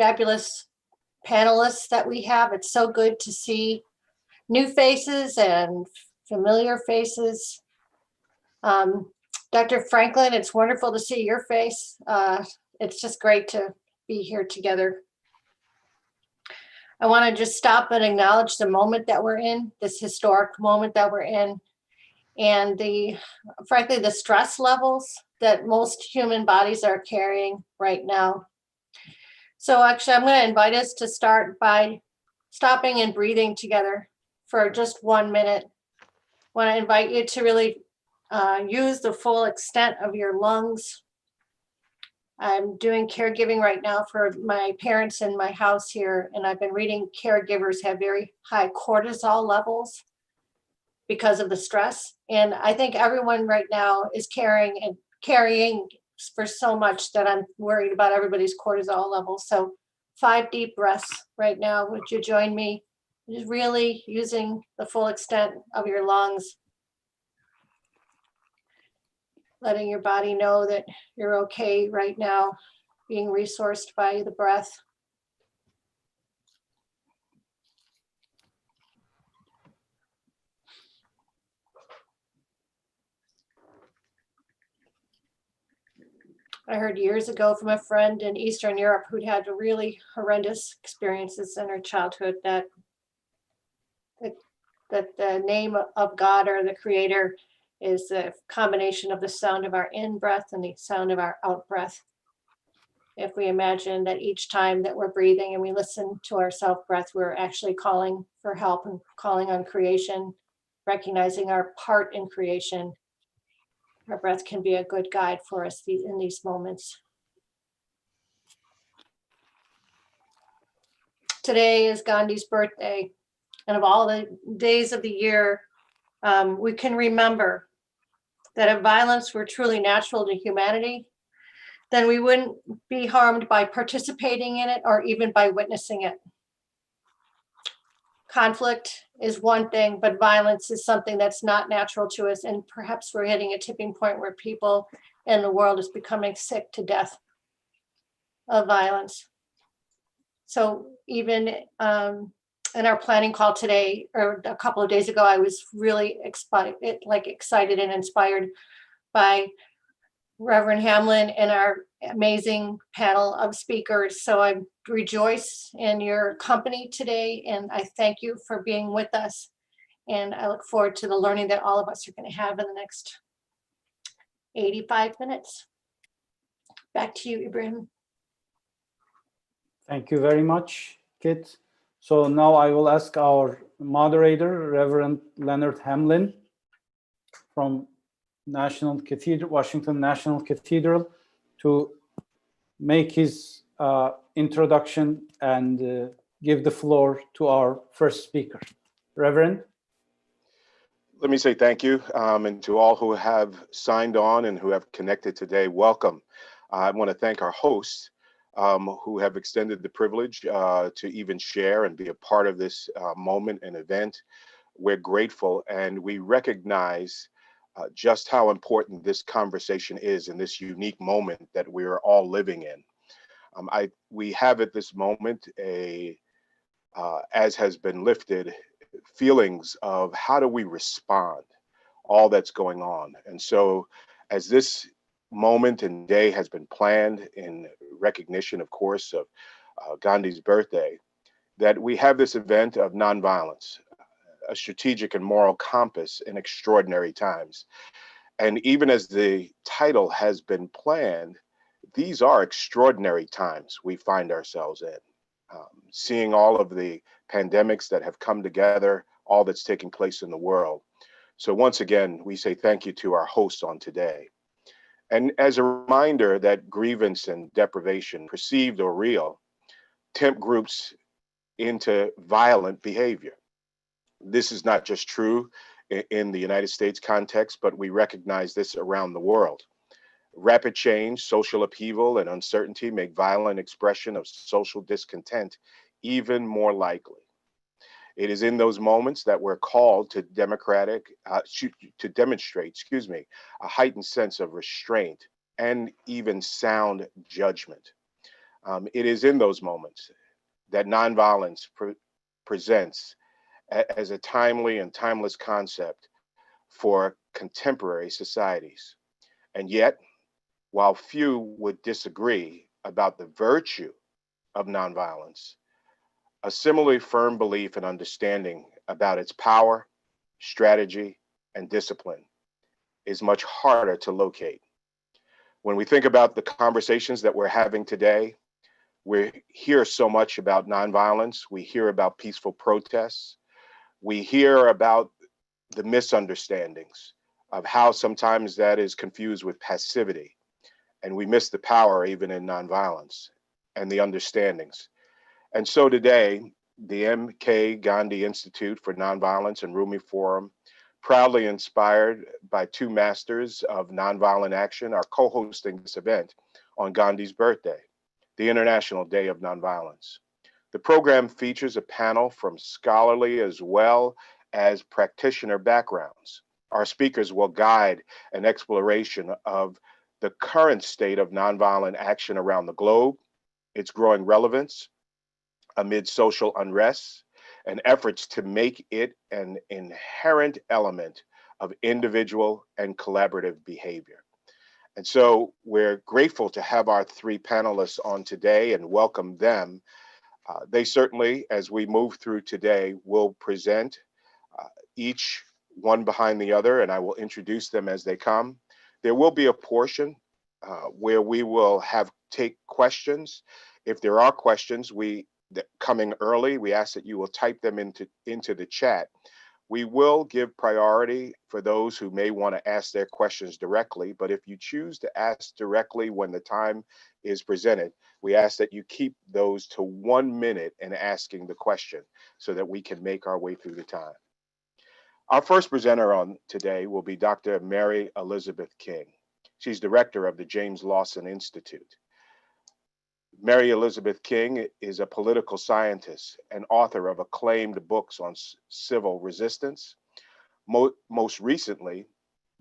fabulous panelists that we have. It's so good to see new faces and familiar faces. Dr. Franklin, it's wonderful to see your face. It's just great to be here together. I want to just stop and acknowledge the moment that we're in, this historic moment that we're in, and frankly, the stress levels that most human bodies are carrying right now. So actually, I'm going to invite us to start by stopping and breathing together for just 1 minute. I want to invite you to really use the full extent of your lungs. I'm doing caregiving right now for my parents in my house here, and I've been reading caregivers have very high cortisol levels because of the stress. And I think everyone right now is carrying for so much that I'm worried about everybody's cortisol levels. So 5 deep breaths right now. Would you join me? Just really using the full extent of your lungs. Letting your body know that you're okay right now, being resourced by the breath. I heard years ago from a friend in Eastern Europe who'd had really horrendous experiences in her childhood that the name of God or the Creator is a combination of the sound of our in breath and the sound of our out breath. If we imagine that each time that we're breathing and we listen to our self breath, we're actually calling for help and calling on creation, recognizing our part in creation. Our breath can be a good guide for us in these moments. Today is Gandhi's birthday, and of all the days of the year, we can remember that if violence were truly natural to humanity, then we wouldn't be harmed by participating in it or even by witnessing it. Conflict is one thing, but violence is something that's not natural to us. And perhaps we're hitting a tipping point where people in the world is becoming sick to death of violence. So even in our planning call today, or a couple of days ago, I was really excited and inspired by Reverend Hamlin and our amazing panel of speakers. So I rejoice in your company today, and I thank you for being with us. And I look forward to the learning that all of us are going to have in the next 85 minutes. Back to you, Ibrahim. Thank you very much, Kit. So now I will ask our moderator, Reverend Leonard Hamlin from Washington National Cathedral, to make his introduction and give the floor to our first speaker. Reverend? Let me say thank you, and to all who have signed on and who have connected today, welcome. I want to thank our hosts who have extended the privilege to even share and be a part of this moment and event. We're grateful, and we recognize just how important this conversation is in this unique moment that we're all living in. We have at this moment as has been lifted, feelings of how do we respond, all that's going on. And so as this moment and day has been planned in recognition, of course, of Gandhi's birthday, that we have this event of nonviolence, a strategic and moral compass in extraordinary times. And even as the title has been planned, these are extraordinary times we find ourselves in. Seeing all of the pandemics that have come together, all that's taking place in the world. So once again, we say thank you to our hosts on today. And as a reminder that grievance and deprivation, perceived or real, tempt groups into violent behavior. This is not just true in the United States context, but we recognize this around the world. Rapid change, social upheaval, and uncertainty make violent expression of social discontent even more likely. It is in those moments that we're called to demonstrate, a heightened sense of restraint and even sound judgment. It is in those moments that nonviolence presents as a timely and timeless concept for contemporary societies. And yet, while few would disagree about the virtue of nonviolence, a similarly firm belief and understanding about its power, strategy, and discipline is much harder to locate. When we think about the conversations that we're having today, we hear so much about nonviolence. We hear about peaceful protests. We hear about the misunderstandings of how sometimes that is confused with passivity. And we miss the power even in nonviolence and the understandings. And so today, the M.K. Gandhi Institute for Nonviolence and Rumi Forum, proudly inspired by two masters of nonviolent action, are co-hosting this event on Gandhi's birthday, the International Day of Nonviolence. The program features a panel from scholarly as well as practitioner backgrounds. Our speakers will guide an exploration of the current state of nonviolent action around the globe, its growing relevance amid social unrest, and efforts to make it an inherent element of individual and collaborative behavior. And so we're grateful to have our three panelists on today and welcome them. They certainly, as we move through today, will present each one behind the other, and I will introduce them as they come. There will be a portion where we will take questions. If there are questions coming early, we ask that you will type them into the chat. We will give priority for those who may want to ask their questions directly, but if you choose to ask directly when the time is presented, we ask that you keep those to 1 minute in asking the question so that we can make our way through the time. Our first presenter on today will be Dr. Mary Elizabeth King. She's director of the James Lawson Institute. Mary Elizabeth King is a political scientist and author of acclaimed books on civil resistance. Most recently,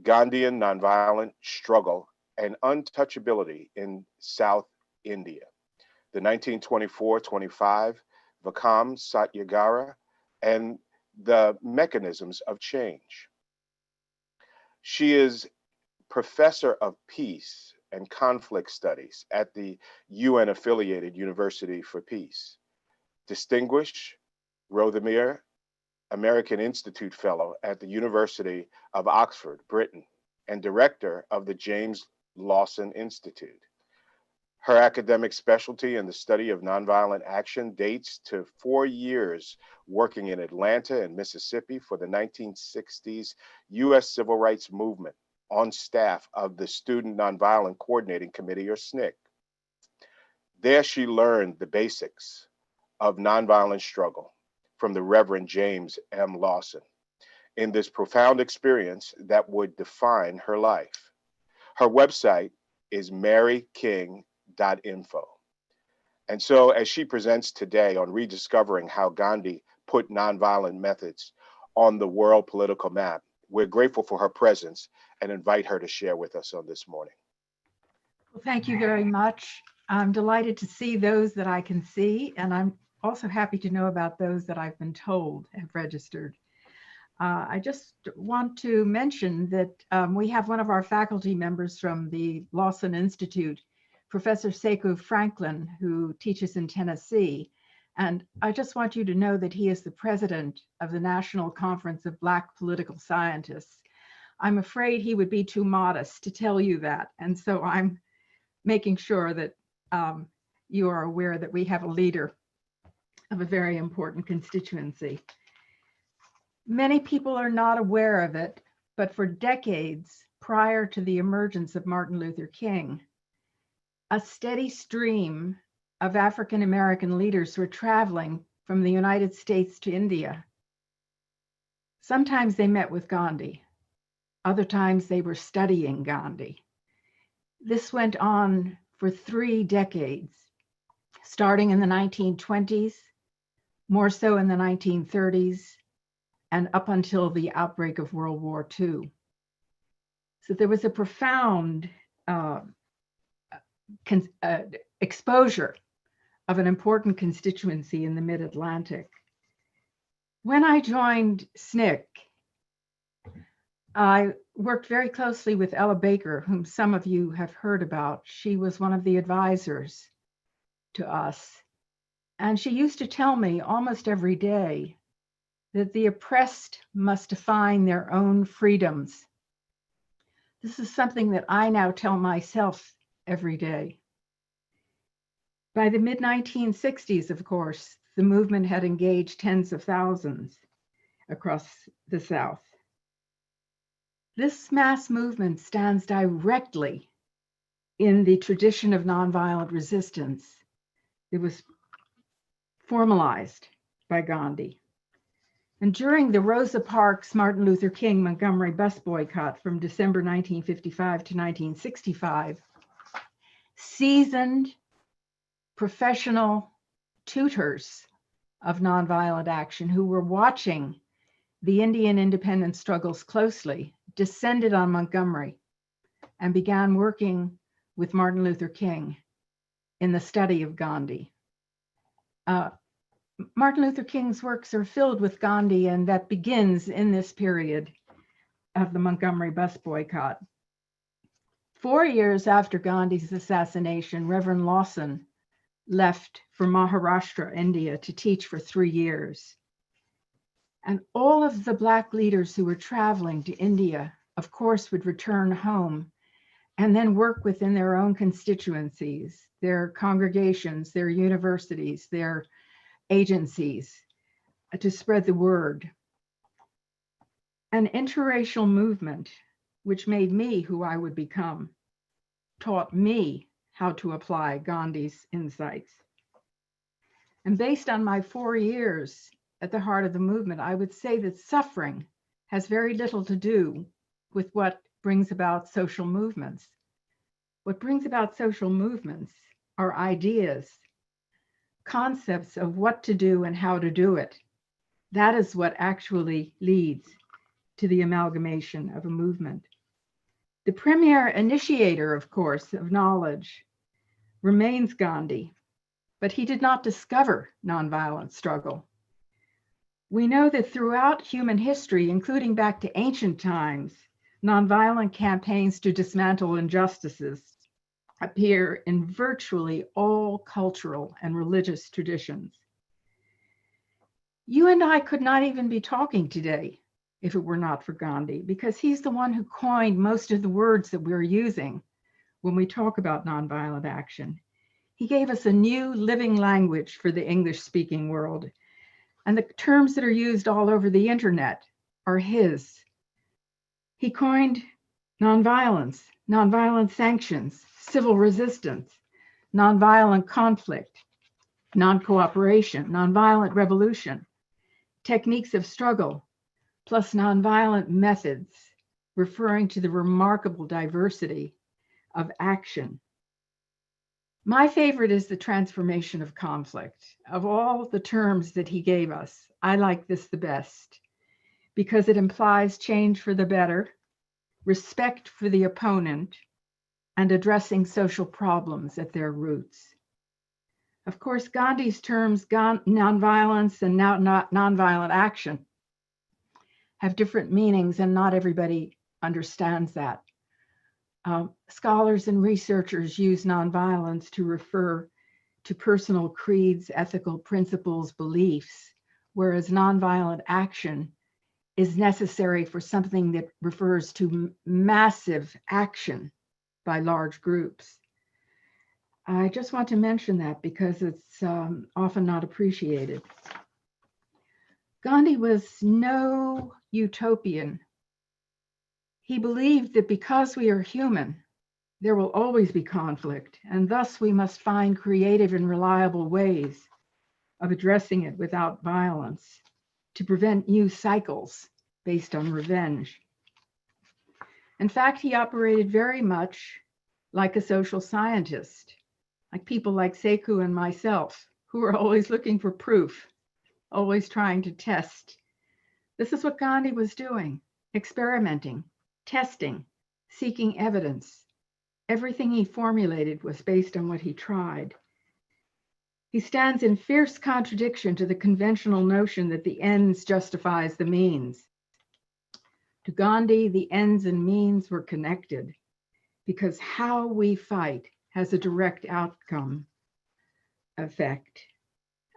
Gandhian Nonviolent Struggle and Untouchability in South India, the 1924-25 Vakam Satyagraha, and the Mechanisms of Change. She is professor of peace and conflict studies at the UN-affiliated University for Peace, distinguished Rothermere American Institute Fellow at the University of Oxford, Britain, and director of the James Lawson Institute. Her academic specialty in the study of nonviolent action dates to 4 years working in Atlanta and Mississippi for the 1960s U.S. Civil Rights Movement on staff of the Student Nonviolent Coordinating Committee, or SNCC. There she learned the basics of nonviolent struggle from the Reverend James M. Lawson in this profound experience that would define her life. Her website is maryking.info. And so as she presents today on rediscovering how Gandhi put nonviolent methods on the world political map, we're grateful for her presence and invite her to share with us on this morning. Well, thank you very much. I'm delighted to see those that I can see, and I'm also happy to know about those that I've been told have registered. I just want to mention that we have one of our faculty members from the Lawson Institute, Professor Sekou Franklin, who teaches in Tennessee. And I just want you to know that he is the president of the National Conference of Black Political Scientists. I'm afraid he would be too modest to tell you that. And so I'm making sure that you are aware that we have a leader of a very important constituency. Many people are not aware of it, but for decades prior to the emergence of Martin Luther King, a steady stream of African American leaders were traveling from the United States to India. Sometimes they met with Gandhi. Other times they were studying Gandhi. This went on for 3 decades, starting in the 1920s, more so in the 1930s, and up until the outbreak of World War II. So there was a profound exposure of an important constituency in the Mid-Atlantic. When I joined SNCC, I worked very closely with Ella Baker, whom some of you have heard about. She was one of the advisors to us. And she used to tell me almost every day that the oppressed must define their own freedoms. This is something that I now tell myself every day. By the mid-1960s, of course, the movement had engaged tens of thousands across the South. This mass movement stands directly in the tradition of nonviolent resistance. It was formalized by Gandhi. And during the Rosa Parks, Martin Luther King, Montgomery bus boycott from December 1955 to 1965, seasoned professional tutors of nonviolent action who were watching the Indian independence struggles closely descended on Montgomery and began working with Martin Luther King in the study of Gandhi. Martin Luther King's works are filled with Gandhi, and that begins in this period of the Montgomery bus boycott. 4 years after Gandhi's assassination, Reverend Lawson left for Maharashtra, India, to teach for 3 years. And all of the Black leaders who were traveling to India, of course, would return home and then work within their own constituencies, their congregations, their universities, their agencies to spread the word. An interracial movement, which made me who I would become, taught me how to apply Gandhi's insights. And based on my 4 years at the heart of the movement, I would say that suffering has very little to do with what brings about social movements. What brings about social movements are ideas, concepts of what to do and how to do it. That is what actually leads to the amalgamation of a movement. The premier initiator, of course, of knowledge remains Gandhi, but he did not discover nonviolent struggle. We know that throughout human history, including back to ancient times, nonviolent campaigns to dismantle injustices appear in virtually all cultural and religious traditions. You and I could not even be talking today if it were not for Gandhi, because he's the one who coined most of the words that we're using when we talk about nonviolent action. He gave us a new living language for the English-speaking world, and the terms that are used all over the internet are his. He coined nonviolence, nonviolent sanctions, civil resistance, nonviolent conflict, non-cooperation, nonviolent revolution, techniques of struggle, plus nonviolent methods, referring to the remarkable diversity of action. My favorite is the transformation of conflict. Of all the terms that he gave us, I like this the best because it implies change for the better, respect for the opponent, and addressing social problems at their roots. Of course, Gandhi's terms, nonviolence and nonviolent action, have different meanings, and not everybody understands that. Scholars and researchers use nonviolence to refer to personal creeds, ethical principles, beliefs, whereas nonviolent action is necessary for something that refers to massive action by large groups. I just want to mention that because it's often not appreciated. Gandhi was no utopian. He believed that because we are human, there will always be conflict, and thus we must find creative and reliable ways of addressing it without violence to prevent new cycles based on revenge. In fact, he operated very much like a social scientist, like people like Sekou and myself, who are always looking for proof, always trying to test. This is what Gandhi was doing, experimenting, testing, seeking evidence. Everything he formulated was based on what he tried. He stands in fierce contradiction to the conventional notion that the ends justifies the means. To Gandhi, the ends and means were connected because how we fight has a direct outcome effect.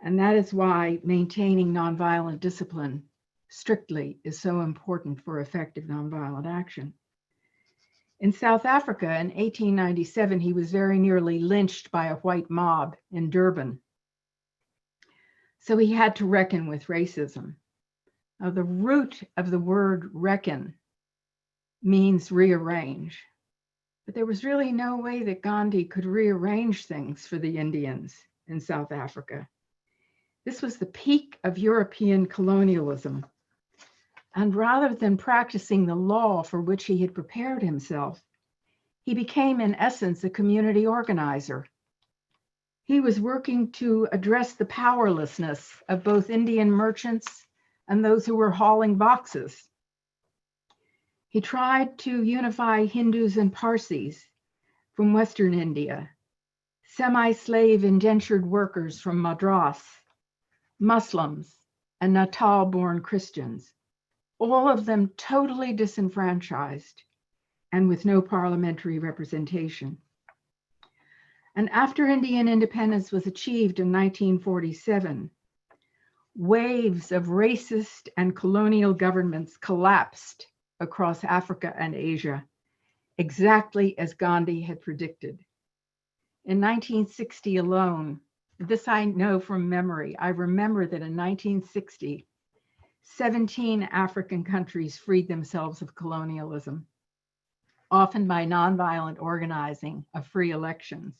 And that is why maintaining nonviolent discipline strictly is so important for effective nonviolent action. In South Africa in 1897, he was very nearly lynched by a white mob in Durban. So he had to reckon with racism. Now, the root of the word reckon means rearrange. But there was really no way that Gandhi could rearrange things for the Indians in South Africa. This was the peak of European colonialism. And rather than practicing the law for which he had prepared himself, he became, in essence, a community organizer. He was working to address the powerlessness of both Indian merchants and those who were hauling boxes. He tried to unify Hindus and Parsis from Western India, semi-slave indentured workers from Madras, Muslims, and Natal-born Christians, all of them totally disenfranchised and with no parliamentary representation. And after Indian independence was achieved in 1947, waves of racist and colonial governments collapsed across Africa and Asia, exactly as Gandhi had predicted. In 1960 alone, this I know from memory, I remember that in 1960, 17 African countries freed themselves of colonialism, often by nonviolent organizing of free elections,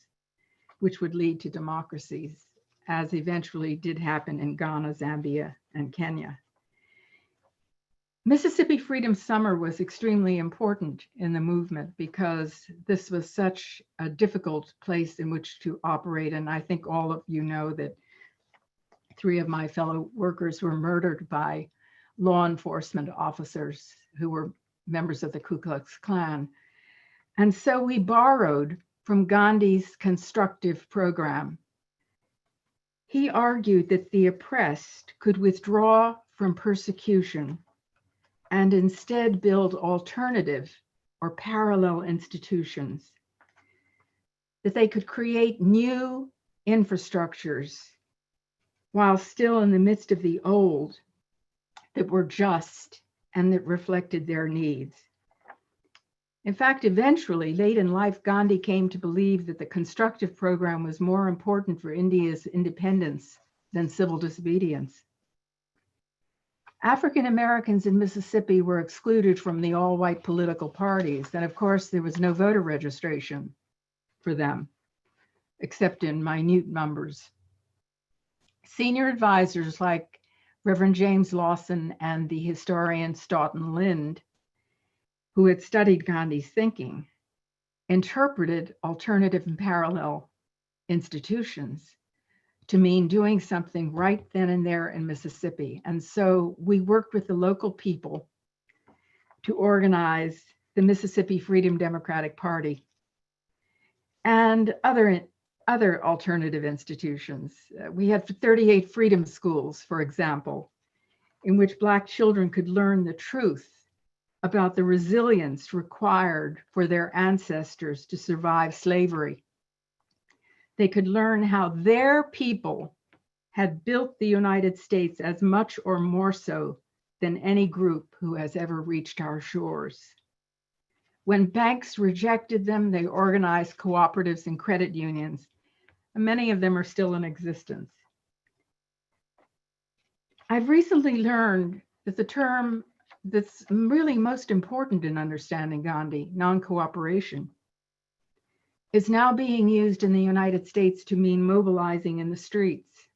which would lead to democracies, as eventually did happen in Ghana, Zambia, and Kenya. Mississippi Freedom Summer was extremely important in the movement because this was such a difficult place in which to operate. And I think all of you know that 3 of my fellow workers were murdered by law enforcement officers who were members of the Ku Klux Klan. And so we borrowed from Gandhi's constructive program. He argued that the oppressed could withdraw from persecution and instead build alternative or parallel institutions, that they could create new infrastructures while still in the midst of the old that were just and that reflected their needs. In fact, eventually, late in life, Gandhi came to believe that the constructive program was more important for India's independence than civil disobedience. African Americans in Mississippi were excluded from the all-white political parties, and of course, there was no voter registration for them, except in minute numbers. Senior advisors like Reverend James Lawson and the historian Stoughton Lynd, who had studied Gandhi's thinking, interpreted alternative and parallel institutions to mean doing something right then and there in Mississippi. And so we worked with the local people to organize the Mississippi Freedom Democratic Party and other alternative institutions. We had 38 freedom schools, for example, in which Black children could learn the truth about the resilience required for their ancestors to survive slavery. They could learn how their people had built the United States as much or more so than any group who has ever reached our shores. When banks rejected them, they organized cooperatives and credit unions, and many of them are still in existence. I've recently learned that the term that's really most important in understanding Gandhi, non-cooperation, is now being used in the United States to mean mobilizing in the streets.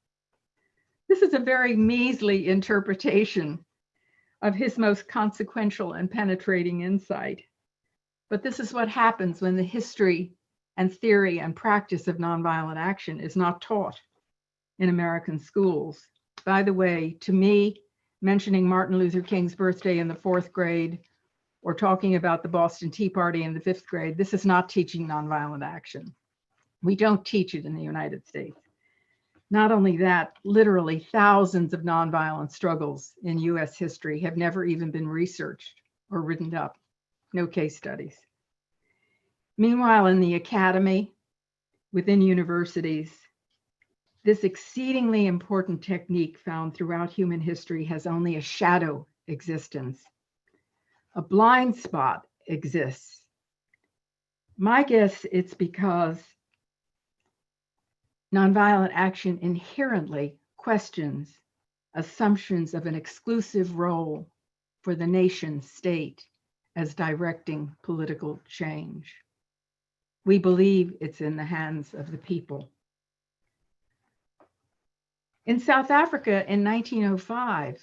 This is a very measly interpretation of his most consequential and penetrating insight. But this is what happens when the history and theory and practice of nonviolent action is not taught in American schools. By the way, to me, mentioning Martin Luther King's birthday in the 4th grade or talking about the Boston Tea Party in the 5th grade, this is not teaching nonviolent action. We don't teach it in the United States. Not only that, literally thousands of nonviolent struggles in US history have never even been researched or written up. No case studies. Meanwhile, in the academy, within universities, this exceedingly important technique found throughout human history has only a shadow existence. A blind spot exists. My guess it's because nonviolent action inherently questions assumptions of an exclusive role for the nation state as directing political change. We believe it's in the hands of the people. In South Africa in 1905,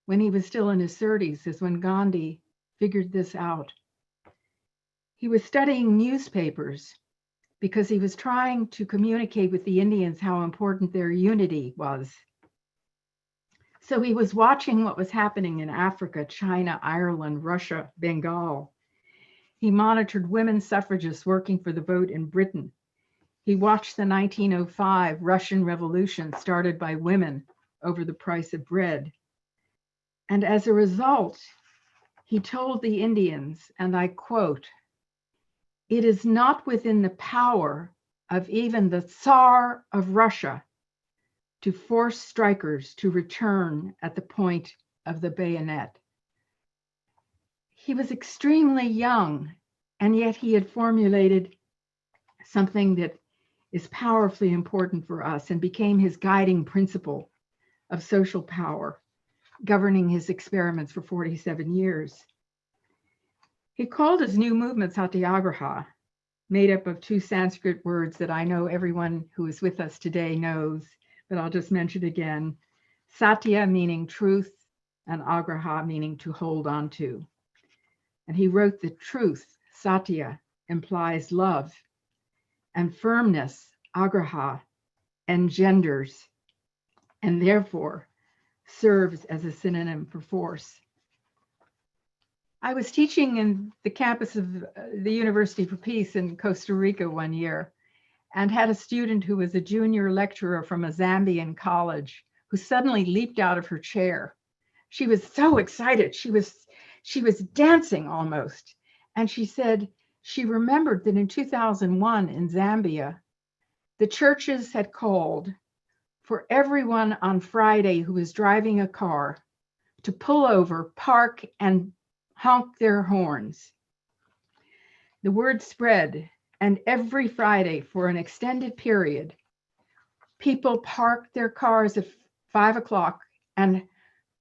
when he was still in his 30s, is when Gandhi figured this out. He was studying newspapers because he was trying to communicate with the Indians how important their unity was. So he was watching what was happening in Africa, China, Ireland, Russia, Bengal. He monitored women suffragists working for the vote in Britain. He watched the 1905 Russian Revolution started by women over the price of bread. And as a result, he told the Indians, and I quote, "It is not within the power of even the Tsar of Russia to force strikers to return at the point of the bayonet." He was extremely young, and yet he had formulated something that is powerfully important for us and became his guiding principle of social power, governing his experiments for 47 years. He called his new movement Satyagraha, made up of two Sanskrit words that I know everyone who is with us today knows, but I'll just mention again. Satya meaning truth, and agraha meaning to hold on to. And he wrote that truth, satya, implies love, and firmness, agraha, engenders, and therefore serves as a synonym for force. I was teaching in the campus of the University for Peace in Costa Rica one year and had a student who was a junior lecturer from a Zambian college who suddenly leaped out of her chair. She was so excited. She was dancing almost. And she said she remembered that in 2001 in Zambia, the churches had called for everyone on Friday who was driving a car to pull over, park, and honk their horns. The word spread, and every Friday for an extended period, people parked their cars at 5 o'clock and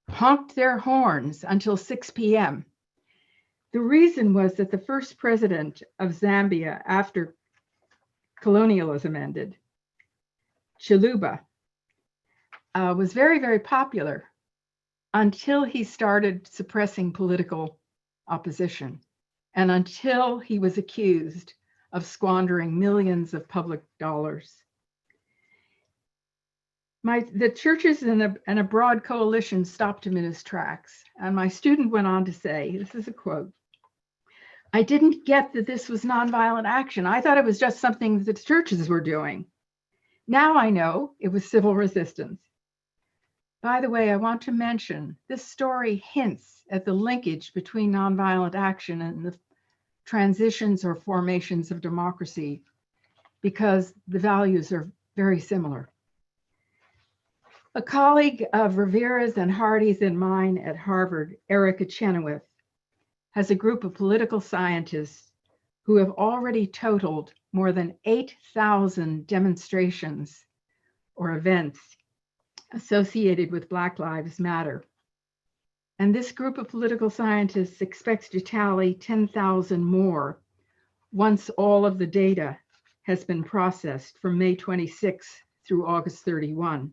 honked their horns until 6 p.m. The reason was that the first president of Zambia after colonialism ended, Chiluba, was very, very popular until he started suppressing political opposition and until he was accused of squandering millions of public dollars. The churches and a broad coalition stopped him in his tracks. And my student went on to say, this is a quote, "I didn't get that this was nonviolent action. I thought it was just something that the churches were doing. Now I know it was civil resistance." By the way, I want to mention this story hints at the linkage between nonviolent action and the transitions or formations of democracy because the values are very similar. A colleague of Rivera's and Hardy's and mine at Harvard, Erica Chenoweth, has a group of political scientists who have already totaled more than 8,000 demonstrations or events associated with Black Lives Matter. And this group of political scientists expects to tally 10,000 more once all of the data has been processed from May 26 through August 31.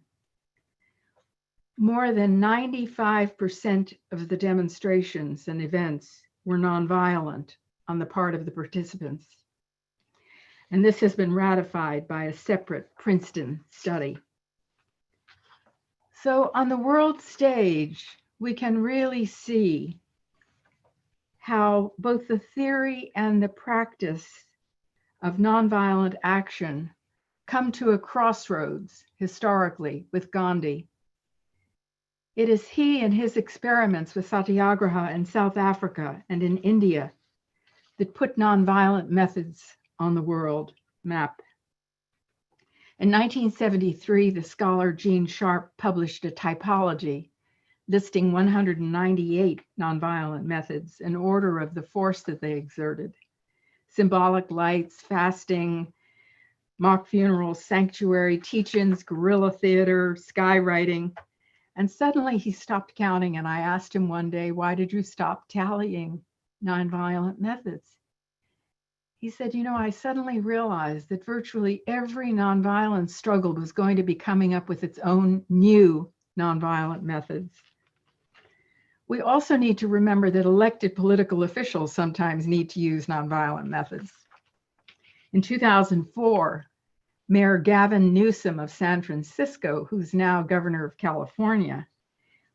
More than 95% of the demonstrations and events were nonviolent on the part of the participants. And this has been ratified by a separate Princeton study. So on the world stage, we can really see how both the theory and the practice of nonviolent action come to a crossroads historically with Gandhi. It is he and his experiments with satyagraha in South Africa and in India that put nonviolent methods on the world map. In 1973, the scholar Gene Sharp published a typology listing 198 nonviolent methods in order of the force that they exerted. Symbolic lights, fasting, mock funerals, sanctuary, teach-ins, guerrilla theater, skywriting. And suddenly he stopped counting, and I asked him one day, why did you stop tallying nonviolent methods? He said, you know, I suddenly realized that virtually every nonviolent struggle was going to be coming up with its own new nonviolent methods. We also need to remember that elected political officials sometimes need to use nonviolent methods. In 2004, Mayor Gavin Newsom of San Francisco, who's now governor of California,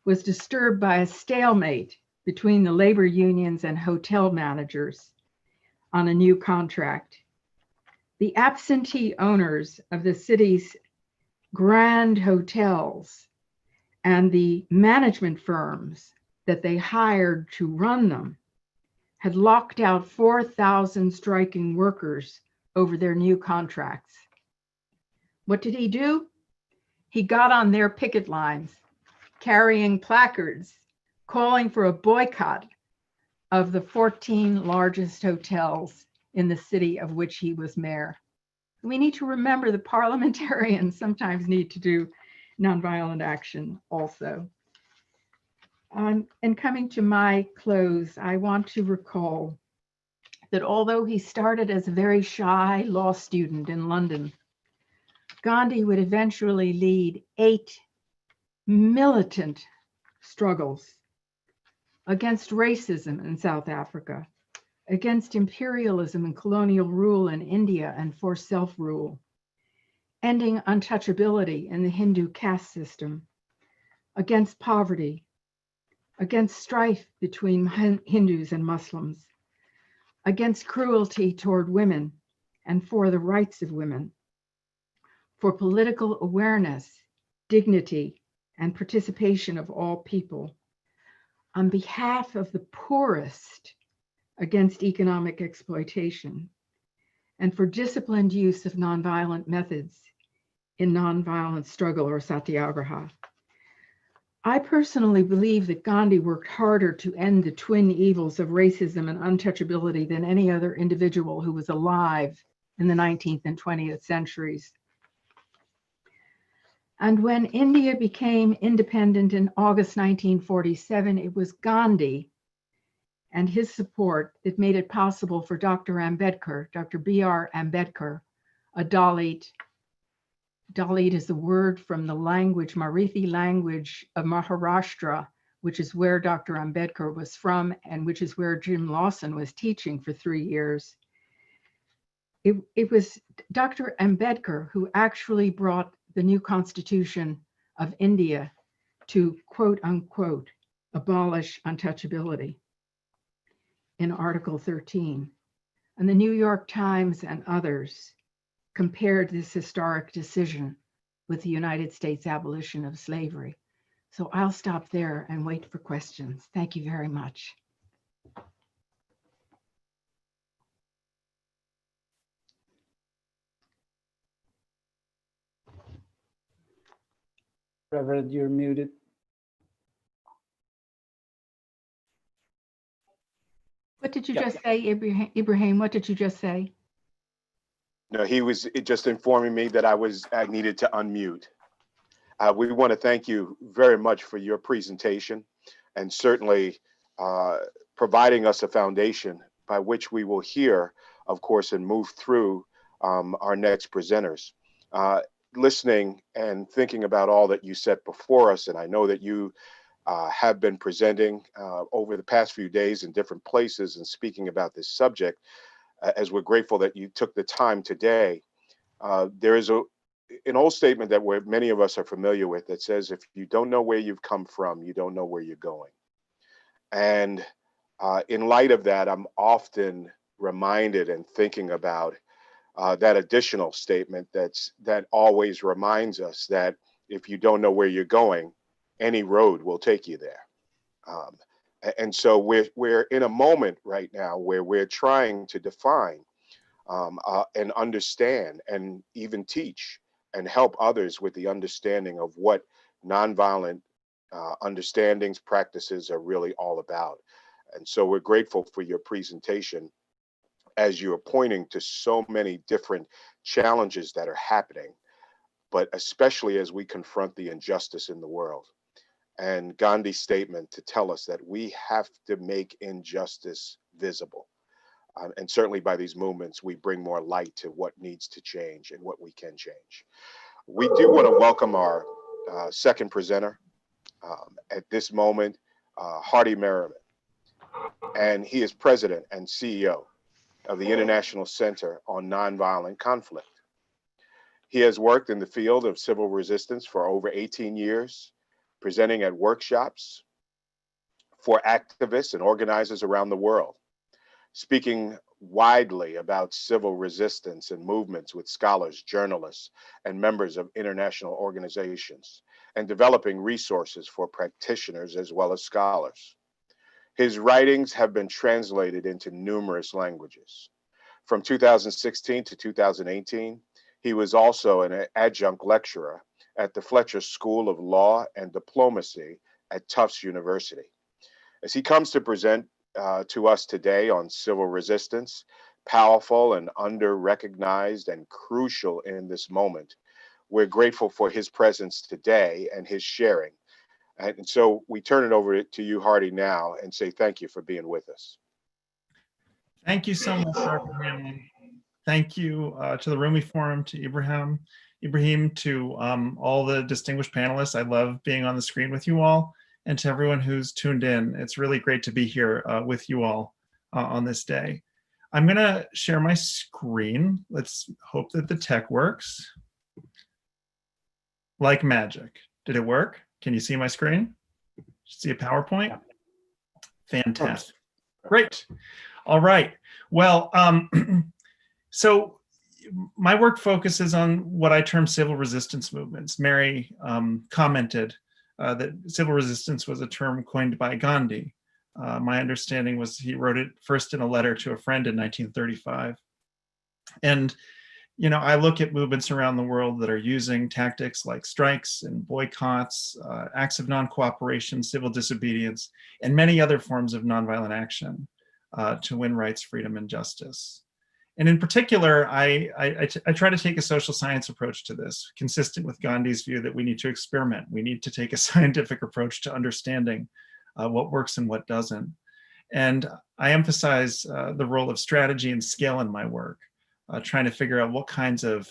was disturbed by a stalemate between the labor unions and hotel managers on a new contract. The absentee owners of the city's grand hotels and the management firms that they hired to run them had locked out 4,000 striking workers over their new contracts. What did he do? He got on their picket lines, carrying placards, calling for a boycott of the 14 largest hotels in the city of which he was mayor. We need to remember that parliamentarians sometimes need to do nonviolent action also. And coming to my close, I want to recall that although he started as a very shy law student in London, Gandhi would eventually lead 8 militant struggles against racism in South Africa, against imperialism and colonial rule in India and for self-rule, ending untouchability in the Hindu caste system, against poverty, against strife between Hindus and Muslims, against cruelty toward women and for the rights of women, for political awareness, dignity, and participation of all people, on behalf of the poorest against economic exploitation, and for disciplined use of nonviolent methods in nonviolent struggle or satyagraha. I personally believe that Gandhi worked harder to end the twin evils of racism and untouchability than any other individual who was alive in the 19th and 20th centuries. And when India became independent in August 1947, it was Gandhi and his support that made it possible for Dr. Ambedkar, Dr. B.R. Ambedkar, a Dalit. Dalit is a word from the language, Marathi language of Maharashtra, which is where Dr. Ambedkar was from and which is where Jim Lawson was teaching for 3 years. It was Dr. Ambedkar who actually brought the new constitution of India to quote unquote abolish untouchability in Article 13. And the New York Times and others compared this historic decision with the United States abolition of slavery. So I'll stop there and wait for questions. Thank you very much. Reverend, you're muted. What did you just say, Ibrahim? What did you just say? No, he was just informing me that I needed to unmute. We want to thank you very much for your presentation and certainly providing us a foundation by which we will hear, of course, and move through our next presenters. Listening and thinking about all that you set before us, and I know that you have been presenting over the past few days in different places and speaking about this subject, as we're grateful that you took the time today. There is an old statement that many of us are familiar with that says, if you don't know where you've come from, you don't know where you're going. And in light of that, I'm often reminded and thinking about that additional statement that always reminds us that if you don't know where you're going, any road will take you there. And so we're in a moment right now where we're trying to define and understand and even teach and help others with the understanding of what nonviolent understandings, practices are really all about. And so we're grateful for your presentation as you're pointing to so many different challenges that are happening, but especially as we confront the injustice in the world. And Gandhi's statement to tell us that we have to make injustice visible. And certainly by these movements, we bring more light to what needs to change and what we can change. We do want to welcome our second presenter at this moment, Hardy Merriman. And he is president and CEO of the International Center on Nonviolent Conflict. He has worked in the field of civil resistance for over 18 years, presenting at workshops for activists and organizers around the world, speaking widely about civil resistance and movements with scholars, journalists, and members of international organizations, and developing resources for practitioners as well as scholars. His writings have been translated into numerous languages. From 2016 to 2018, he was also an adjunct lecturer at the Fletcher School of Law and Diplomacy at Tufts University. As he comes to present to us today on civil resistance, powerful and under-recognized and crucial in this moment, we're grateful for his presence today and his sharing. And so we turn it over to you, Hardy, now and say thank you for being with us. Thank you so much, Dr. Hanlon. Thank you to the Rumi Forum, to Ibrahim, to all the distinguished panelists. I love being on the screen with you all, and to everyone who's tuned in. It's really great to be here with you all on this day. I'm gonna share my screen. Let's hope that the tech works. Like magic. Did it work? Can you see my screen? See a PowerPoint? Fantastic. Great. All right. Well, so my work focuses on what I term civil resistance movements. Mary commented that civil resistance was a term coined by Gandhi. My understanding was he wrote it first in a letter to a friend in 1935. And you know, I look at movements around the world that are using tactics like strikes and boycotts, acts of non-cooperation, civil disobedience, and many other forms of nonviolent action to win rights, freedom, and justice. And in particular, I try to take a social science approach to this, consistent with Gandhi's view that we need to experiment. We need to take a scientific approach to understanding what works and what doesn't. And I emphasize the role of strategy and skill in my work. Trying to figure out what kinds of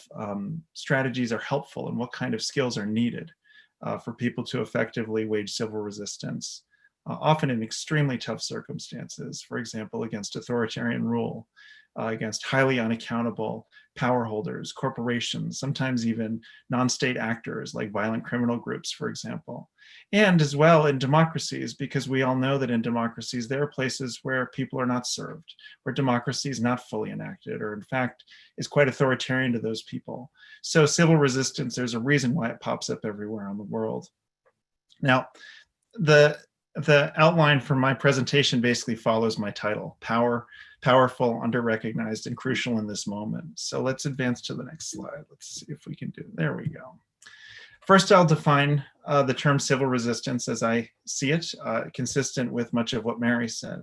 strategies are helpful and what kind of skills are needed for people to effectively wage civil resistance, often in extremely tough circumstances, for example, against authoritarian rule, against highly unaccountable power holders, corporations, sometimes even non-state actors like violent criminal groups, for example. And as well in democracies, because we all know that in democracies, there are places where people are not served, where democracy is not fully enacted, or in fact, is quite authoritarian to those people. So civil resistance, there's a reason why it pops up everywhere in the world. Now, the outline for my presentation basically follows my title, Powerful, Under-Recognized, and Crucial in This Moment. So let's advance to the next slide. Let's see if we can do it. There we go. First, I'll define the term civil resistance as I see it, consistent with much of what Mary said.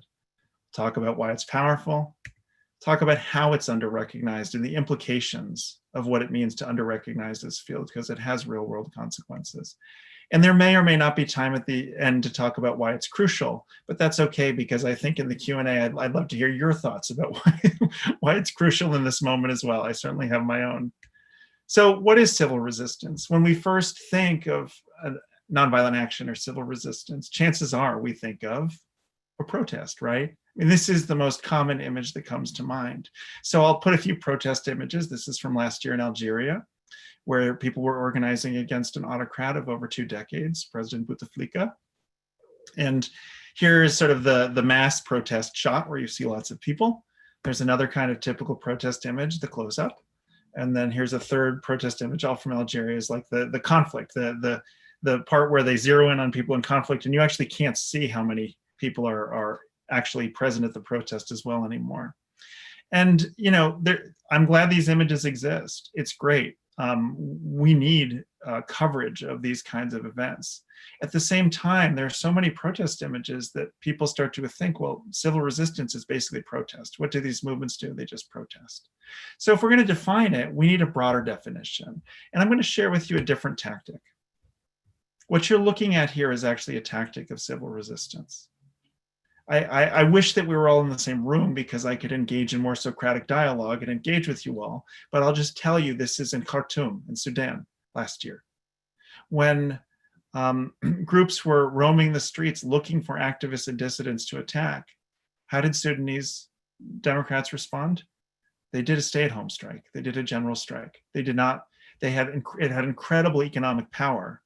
Talk about why it's powerful, talk about how it's under-recognized and the implications of what it means to under-recognize this field, because it has real-world consequences. And there may or may not be time at the end to talk about why it's crucial, but that's okay, because I think in the Q&A, I'd love to hear your thoughts about why it's crucial in this moment as well. I certainly have my own. So what is civil resistance? When we first think of nonviolent action or civil resistance, chances are we think of a protest, right? I mean, this is the most common image that comes to mind. So I'll put a few protest images. This is from last year in Algeria, where people were organizing against an autocrat of over 2 decades, President Bouteflika. And here is sort of the mass protest shot where you see lots of people. There's another kind of typical protest image, the close-up, And then here's a third protest image, all from Algeria, is like the conflict, the part where they zero in on people in conflict, and you actually can't see how many people are actually present at the protest as well anymore. And, you know, I'm glad these images exist. It's great. We need coverage of these kinds of events. At the same time, there are so many protest images that people start to think, well, civil resistance is basically protest. What do these movements do? They just protest. So if we're going to define it, we need a broader definition. And I'm going to share with you a different tactic. What you're looking at here is actually a tactic of civil resistance. I wish that we were all in the same room because I could engage in more Socratic dialogue and engage with you all, but I'll just tell you this is in Khartoum in Sudan last year. When groups were roaming the streets looking for activists and dissidents to attack, how did Sudanese Democrats respond? They did a stay-at-home strike. They did a general strike. They did not, it had incredible economic power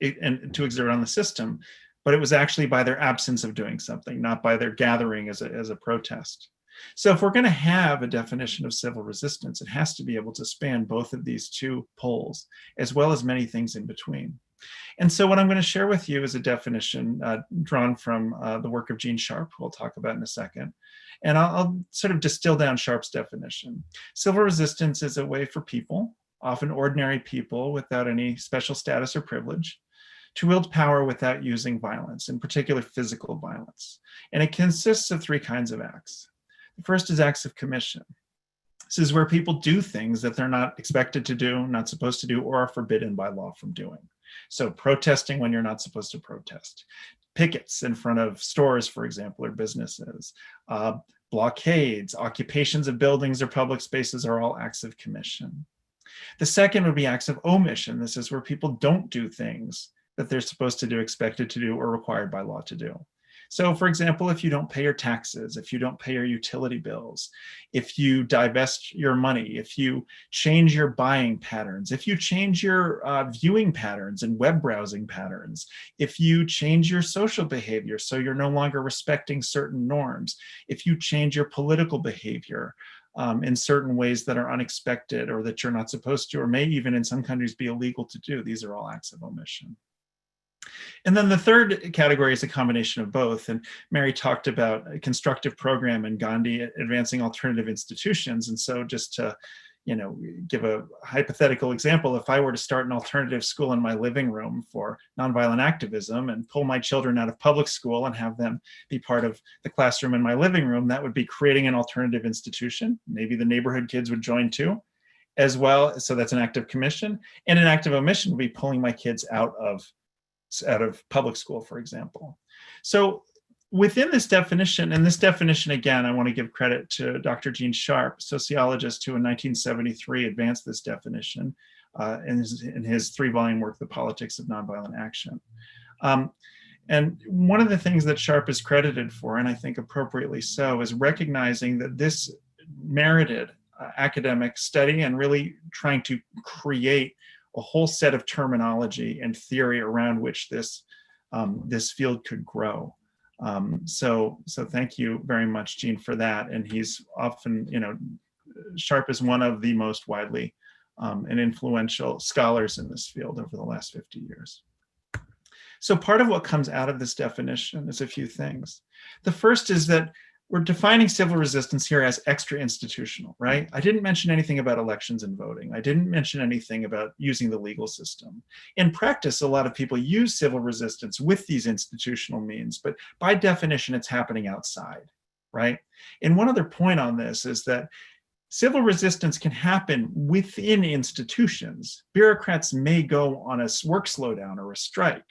and to exert on the system, but it was actually by their absence of doing something, not by their gathering as a protest. So if we're going to have a definition of civil resistance, it has to be able to span both of these two poles, as well as many things in between. And so what I'm going to share with you is a definition drawn from the work of Gene Sharp, who we'll talk about in a second. And I'll sort of distill down Sharp's definition. Civil resistance is a way for people, often ordinary people without any special status or privilege, to wield power without using violence, in particular physical violence. And it consists of three kinds of acts. The first is acts of commission. This is where people do things that they're not expected to do, not supposed to do, or are forbidden by law from doing. So protesting when you're not supposed to protest. Pickets in front of stores, for example, or businesses. Blockades, occupations of buildings or public spaces are all acts of commission. The second would be acts of omission. This is where people don't do things that they're supposed to do, expected to do, or required by law to do. So for example, if you don't pay your taxes, if you don't pay your utility bills, if you divest your money, if you change your buying patterns, if you change your viewing patterns and web browsing patterns, if you change your social behavior so you're no longer respecting certain norms, if you change your political behavior in certain ways that are unexpected or that you're not supposed to, or may even in some countries be illegal to do, these are all acts of omission. And then the third category is a combination of both. And Mary talked about a constructive program in Gandhi advancing alternative institutions. And so just to, you know, give a hypothetical example, if I were to start an alternative school in my living room for nonviolent activism and pull my children out of public school and have them be part of the classroom in my living room, that would be creating an alternative institution. Maybe the neighborhood kids would join too, as well. So that's an act of commission. And an act of omission would be pulling my kids out of public school, for example. So within this definition, and this definition, again, I want to give credit to Dr. Gene Sharp, sociologist who in 1973 advanced this definition in his three-volume work, The Politics of Nonviolent Action. And one of the things that Sharp is credited for, and I think appropriately so, is recognizing that this merited academic study and really trying to create a whole set of terminology and theory around which this field could grow. So thank you very much, Gene, for that. And he's often, you know, Sharp is one of the most widely and influential scholars in this field over the last 50 years. So part of what comes out of this definition is a few things. The first is that we're defining civil resistance here as extra institutional, right? I didn't mention anything about elections and voting. I didn't mention anything about using the legal system. In practice, a lot of people use civil resistance with these institutional means, but by definition, it's happening outside, right? And one other point on this is that civil resistance can happen within institutions. Bureaucrats may go on a work slowdown or a strike.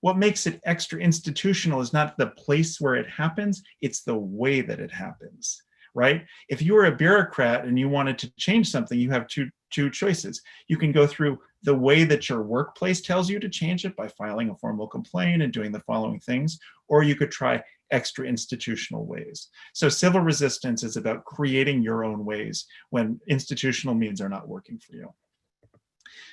What makes it extra institutional is not the place where it happens, it's the way that it happens, right? If you were a bureaucrat and you wanted to change something, you have two choices. You can go through the way that your workplace tells you to change it by filing a formal complaint and doing the following things, or you could try extra institutional ways. So civil resistance is about creating your own ways when institutional means are not working for you.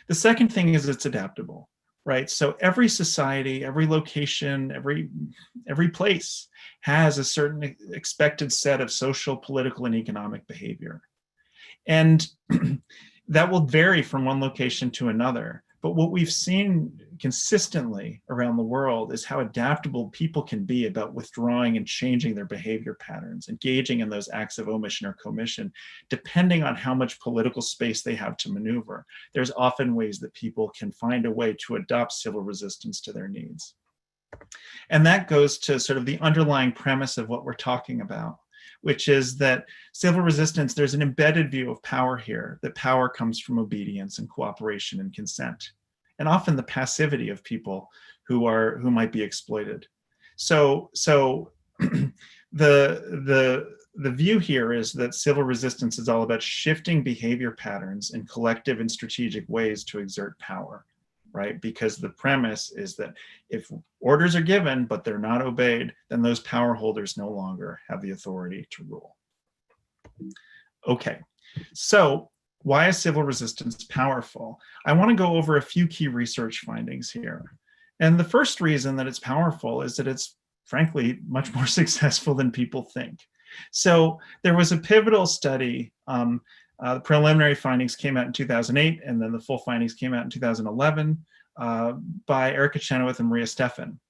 The second thing is it's adaptable. Right, so every society, every location, every place has a certain expected set of social, political, and economic behavior. And that will vary from one location to another. But what we've seen consistently around the world is how adaptable people can be about withdrawing and changing their behavior patterns, engaging in those acts of omission or commission, depending on how much political space they have to maneuver. There's often ways that people can find a way to adopt civil resistance to their needs. And that goes to sort of the underlying premise of what we're talking about, which is that civil resistance, there's an embedded view of power here, that power comes from obedience and cooperation and consent, and often the passivity of people who might be exploited. So the view here is that civil resistance is all about shifting behavior patterns in collective and strategic ways to exert power, right? Because the premise is that if orders are given, but they're not obeyed, then those power holders no longer have the authority to rule. Okay, so why is civil resistance powerful? I want to go over a few key research findings here. And the first reason that it's powerful is that it's frankly much more successful than people think. So there was a pivotal study, the preliminary findings came out in 2008, and then the full findings came out in 2011 by Erica Chenoweth and Maria Stephan.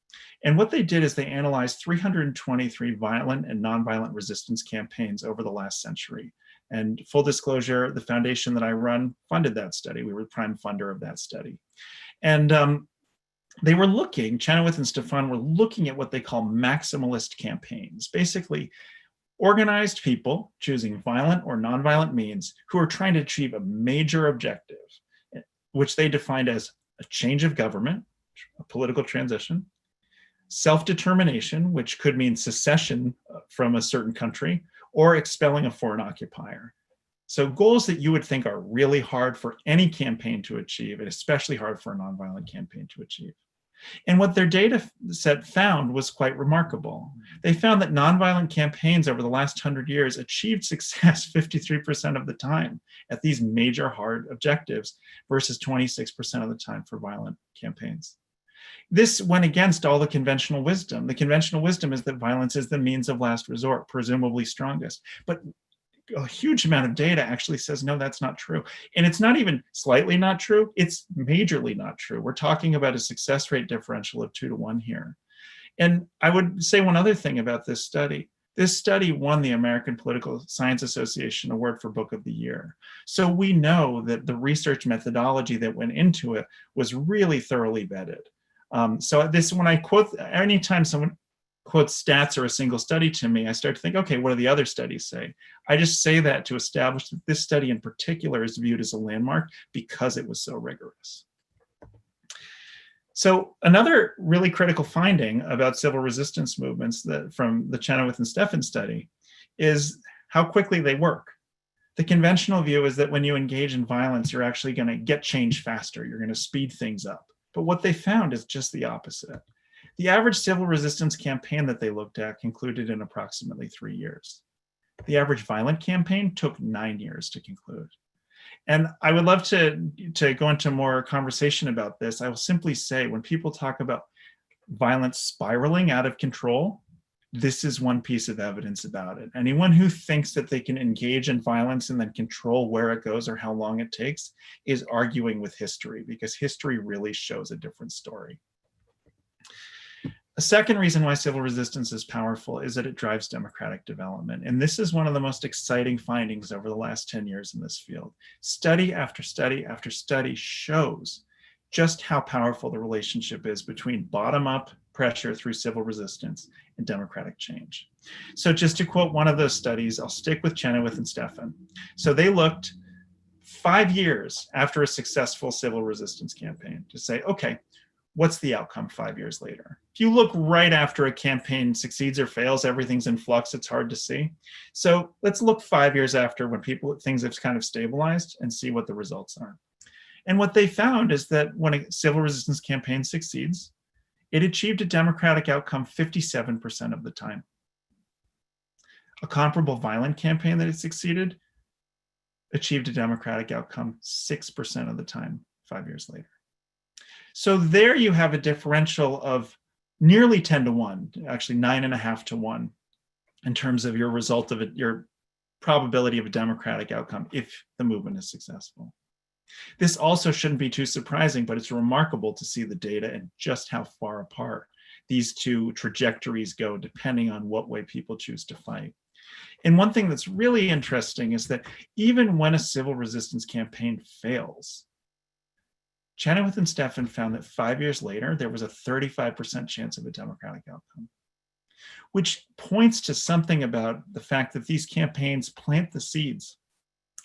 And what they did is they analyzed 323 violent and nonviolent resistance campaigns over the last century. And full disclosure, the foundation that I run funded that study. We were the prime funder of that study. And they were looking, Chenoweth and Stephan were looking at what they call maximalist campaigns, basically organized people choosing violent or nonviolent means who are trying to achieve a major objective, which they defined as a change of government, a political transition, self-determination, which could mean secession from a certain country, or expelling a foreign occupier. So goals that you would think are really hard for any campaign to achieve, and especially hard for a nonviolent campaign to achieve. And what their data set found was quite remarkable. They found that nonviolent campaigns over the last 100 years achieved success 53% of the time at these major hard objectives versus 26% of the time for violent campaigns. This went against all the conventional wisdom. The conventional wisdom is that violence is the means of last resort, presumably strongest. But a huge amount of data actually says, no, that's not true. And it's not even slightly not true, it's majorly not true. We're talking about a success rate differential of 2 to 1 here. And I would say one other thing about this study. This study won the American Political Science Association Award for Book of the Year. So we know that the research methodology that went into it was really thoroughly vetted. So this, when I quote, anytime someone quotes stats or a single study to me, I start to think, okay, what do the other studies say? I just say that to establish that this study in particular is viewed as a landmark because it was so rigorous. So another really critical finding about civil resistance movements that from the Chenoweth and Stephan study is how quickly they work. The conventional view is that when you engage in violence, you're actually going to get change faster. You're going to speed things up. But what they found is just the opposite. The average civil resistance campaign that they looked at concluded in approximately 3 years. The average violent campaign took 9 years to conclude. And I would love to go into more conversation about this. I will simply say, when people talk about violence spiraling out of control, this is one piece of evidence about it. Anyone who thinks that they can engage in violence and then control where it goes or how long it takes is arguing with history, because history really shows a different story. A second reason why civil resistance is powerful is that it drives democratic development. And this is one of the most exciting findings over the last 10 years in this field. Study after study after study shows just how powerful the relationship is between bottom-up pressure through civil resistance and democratic change. So just to quote one of those studies, I'll stick with Chenoweth and Stephan. So they looked 5 years after a successful civil resistance campaign to say, okay, what's the outcome 5 years later? If you look right after a campaign succeeds or fails, everything's in flux, it's hard to see. So let's look 5 years after when things have kind of stabilized and see what the results are. And what they found is that when a civil resistance campaign succeeds, it achieved a democratic outcome 57% of the time. A comparable violent campaign that had succeeded achieved a democratic outcome 6% of the time 5 years later. So there you have a differential of nearly 10 to 1, actually 9.5 to 1, in terms of your result of it, your probability of a democratic outcome if the movement is successful. This also shouldn't be too surprising, but it's remarkable to see the data and just how far apart these two trajectories go depending on what way people choose to fight. And one thing that's really interesting is that even when a civil resistance campaign fails, Chenoweth and Steffen found that 5 years later, there was a 35% chance of a democratic outcome, which points to something about the fact that these campaigns plant the seeds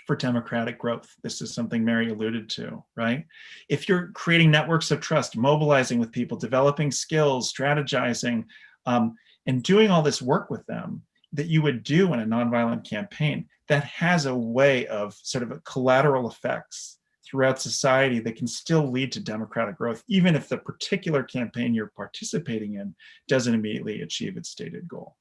for democratic growth. This is something Mary alluded to, right? If you're creating networks of trust, mobilizing with people, developing skills, strategizing, and doing all this work with them that you would do in a nonviolent campaign, that has a way of sort of collateral effects throughout society that can still lead to democratic growth, even if the particular campaign you're participating in doesn't immediately achieve its stated goal.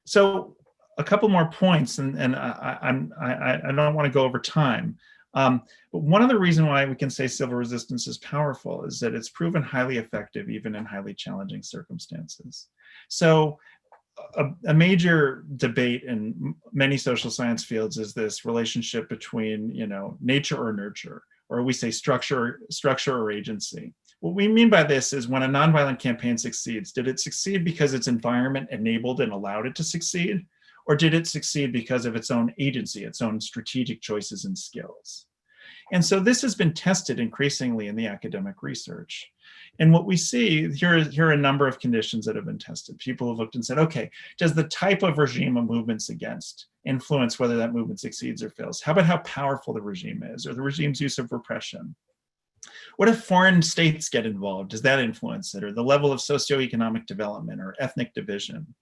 So a couple more points, and I don't want to go over time, but one of the reasons why we can say civil resistance is powerful is that it's proven highly effective even in highly challenging circumstances. So a major debate in many social science fields is this relationship between, nature or nurture, or we say structure or agency. What we mean by this is when a nonviolent campaign succeeds, did it succeed because its environment enabled and allowed it to succeed? Or did it succeed because of its own agency, its own strategic choices and skills? And so this has been tested increasingly in the academic research. And what we see, here are a number of conditions that have been tested. People have looked and said, okay, does the type of regime a movement's against influence whether that movement succeeds or fails? How about how powerful the regime is, or the regime's use of repression? What if foreign states get involved? Does that influence it? Or the level of socioeconomic development or ethnic division?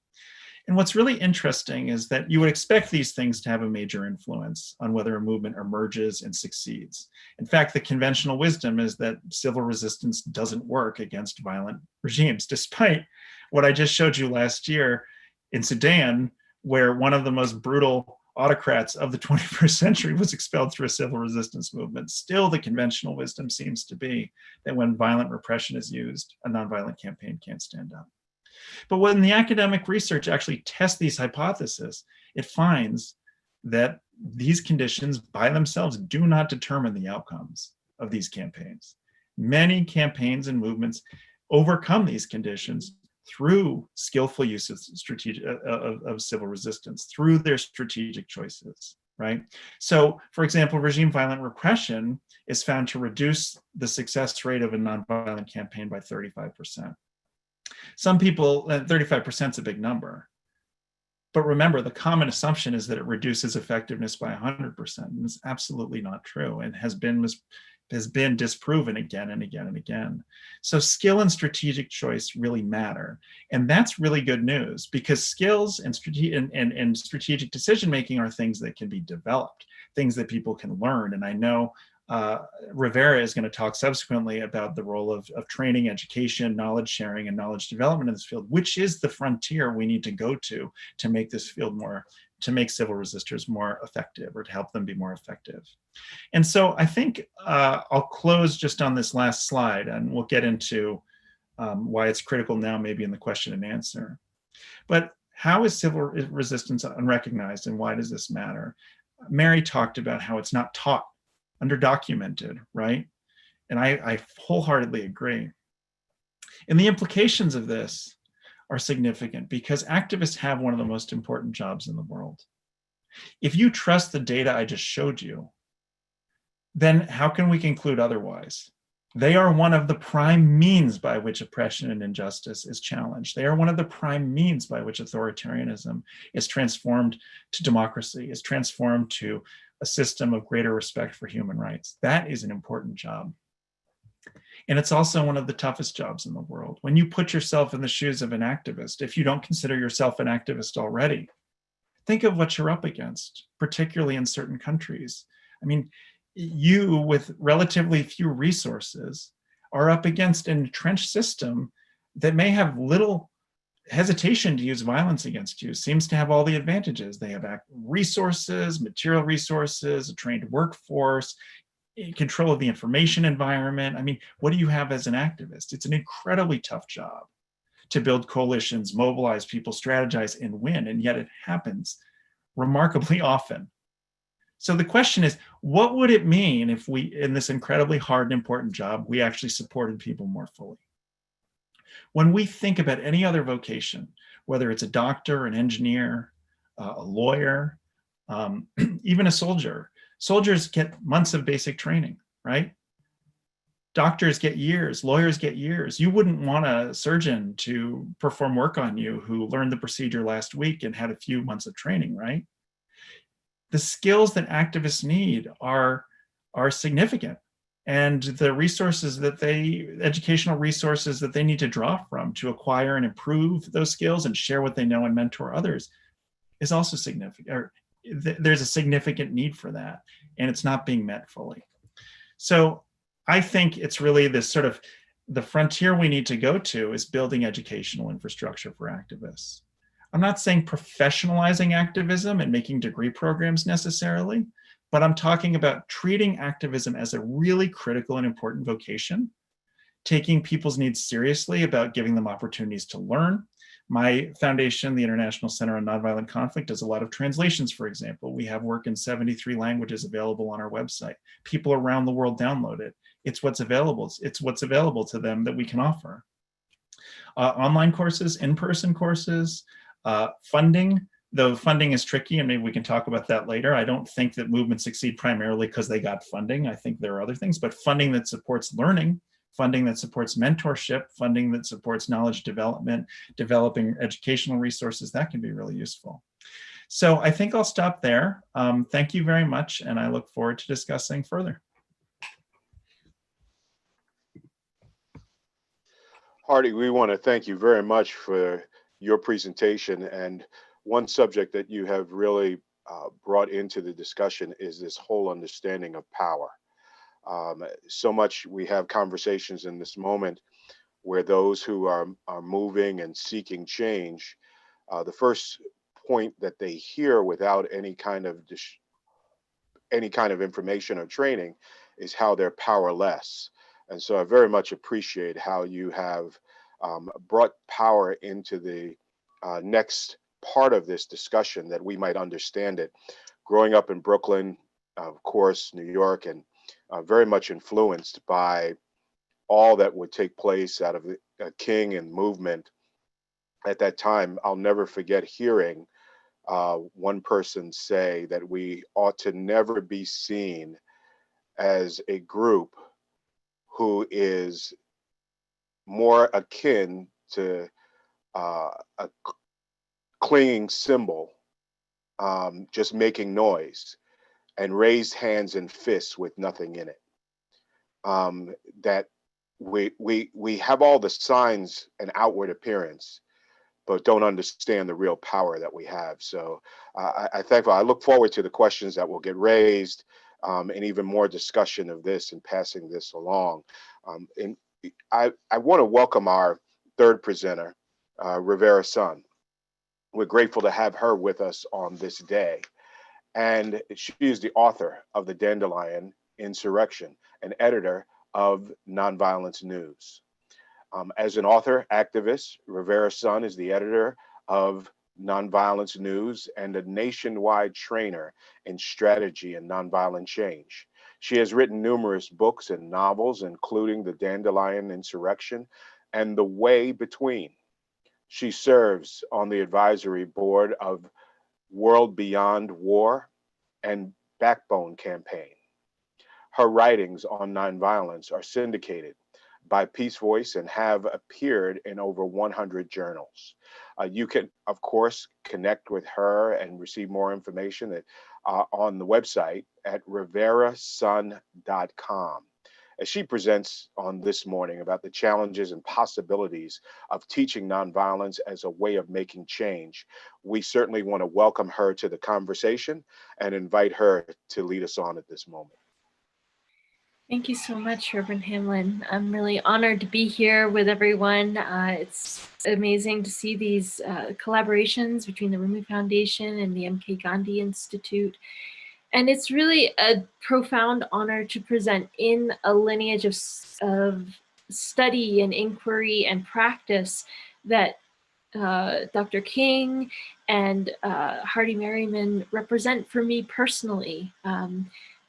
And what's really interesting is that you would expect these things to have a major influence on whether a movement emerges and succeeds. In fact, the conventional wisdom is that civil resistance doesn't work against violent regimes, despite what I just showed you last year in Sudan, where one of the most brutal autocrats of the 21st century was expelled through a civil resistance movement. Still, the conventional wisdom seems to be that when violent repression is used, a nonviolent campaign can't stand up. But when the academic research actually tests these hypotheses, it finds that these conditions by themselves do not determine the outcomes of these campaigns. Many campaigns and movements overcome these conditions through skillful use of civil resistance, through their strategic choices, right? So, for example, regime violent repression is found to reduce the success rate of a nonviolent campaign by 35%. Some people, 35% is a big number. But remember, the common assumption is that it reduces effectiveness by 100%. And it's absolutely not true and has been disproven again and again and again. So skill and strategic choice really matter. And that's really good news, because skills and strategic decision-making are things that can be developed, things that people can learn. And I know Rivera is going to talk subsequently about the role of training, education, knowledge sharing, and knowledge development in this field, which is the frontier we need to go to make this field to make civil resistors more effective, or to help them be more effective. And so I think I'll close just on this last slide, and we'll get into why it's critical now, maybe in the question and answer. But how is civil resistance unrecognized, and why does this matter? Mary talked about how it's not taught, underdocumented, right? And I wholeheartedly agree. And the implications of this are significant, because activists have one of the most important jobs in the world. If you trust the data I just showed you, then how can we conclude otherwise? They are one of the prime means by which oppression and injustice is challenged. They are one of the prime means by which authoritarianism is transformed to democracy, is transformed to a system of greater respect for human rights. That is an important job. And it's also one of the toughest jobs in the world. When you put yourself in the shoes of an activist, if you don't consider yourself an activist already, think of what you're up against, particularly in certain countries. I mean, you, with relatively few resources, are up against an entrenched system that may have little hesitation to use violence against you, seems to have all the advantages. They have resources, material resources, a trained workforce, control of the information environment. I mean, what do you have as an activist? It's an incredibly tough job to build coalitions, mobilize people, strategize, and win. And yet it happens remarkably often. So the question is, what would it mean if we, in this incredibly hard and important job, we actually supported people more fully? When we think about any other vocation, whether it's a doctor, an engineer, a lawyer, even a soldier, soldiers get months of basic training, right? Doctors get years, lawyers get years. You wouldn't want a surgeon to perform work on you who learned the procedure last week and had a few months of training, right? The skills that activists need are significant, and the resources that educational resources that they need to draw from to acquire and improve those skills and share what they know and mentor others is also significant. There's a significant need for that, and it's not being met fully. So I think it's really this sort of, the frontier we need to go to is building educational infrastructure for activists. I'm not saying professionalizing activism and making degree programs necessarily, but I'm talking about treating activism as a really critical and important vocation, taking people's needs seriously about giving them opportunities to learn. My foundation, the International Center on Nonviolent Conflict, does a lot of translations, for example. We have work in 73 languages available on our website. People around the world download it. It's what's available. It's what's available to them that we can offer. Online courses, in-person courses, funding, though funding is tricky, and maybe we can talk about that later. I don't think that movements succeed primarily because they got funding. I think there are other things, but funding that supports learning, funding that supports mentorship, funding that supports knowledge development, developing educational resources, that can be really useful. So I think I'll stop there. Thank you very much, and I look forward to discussing further. Hardy, we want to thank you very much for your presentation. And one subject that you have really brought into the discussion is this whole understanding of power. So much we have conversations in this moment where those who are moving and seeking change, the first point that they hear without any kind of information or training is how they're powerless. And so I very much appreciate how you have brought power into the next part of this discussion, that we might understand it. Growing up in Brooklyn, of course, New York, and very much influenced by all that would take place out of the King and movement at that time, I'll never forget hearing one person say that we ought to never be seen as a group who is more akin to a clinging cymbal, just making noise, and raised hands and fists with nothing in it. That we have all the signs and outward appearance, but don't understand the real power that we have. So I look forward to the questions that will get raised, and even more discussion of this and passing this along. And I want to welcome our third presenter, Rivera Sun. We're grateful to have her with us on this day. And she is the author of The Dandelion Insurrection and editor of Nonviolence News. As an author, activist, Rivera Sun is the editor of Nonviolence News and a nationwide trainer in strategy and nonviolent change. She has written numerous books and novels, including The Dandelion Insurrection and The Way Between. She serves on the advisory board of World Beyond War and Backbone Campaign. Her writings on nonviolence are syndicated by Peace Voice and have appeared in over 100 journals. You can, of course, connect with her and receive more information on the website at riverasun.com. As she presents on this morning about the challenges and possibilities of teaching nonviolence as a way of making change, we certainly want to welcome her to the conversation and invite her to lead us on at this moment. Thank you so much, Reverend Hamlin. I'm really honored to be here with everyone. It's amazing to see these collaborations between the Rumi Foundation and the MK Gandhi Institute. And it's really a profound honor to present in a lineage of study and inquiry and practice that Dr. King and Hardy Merriman represent for me personally.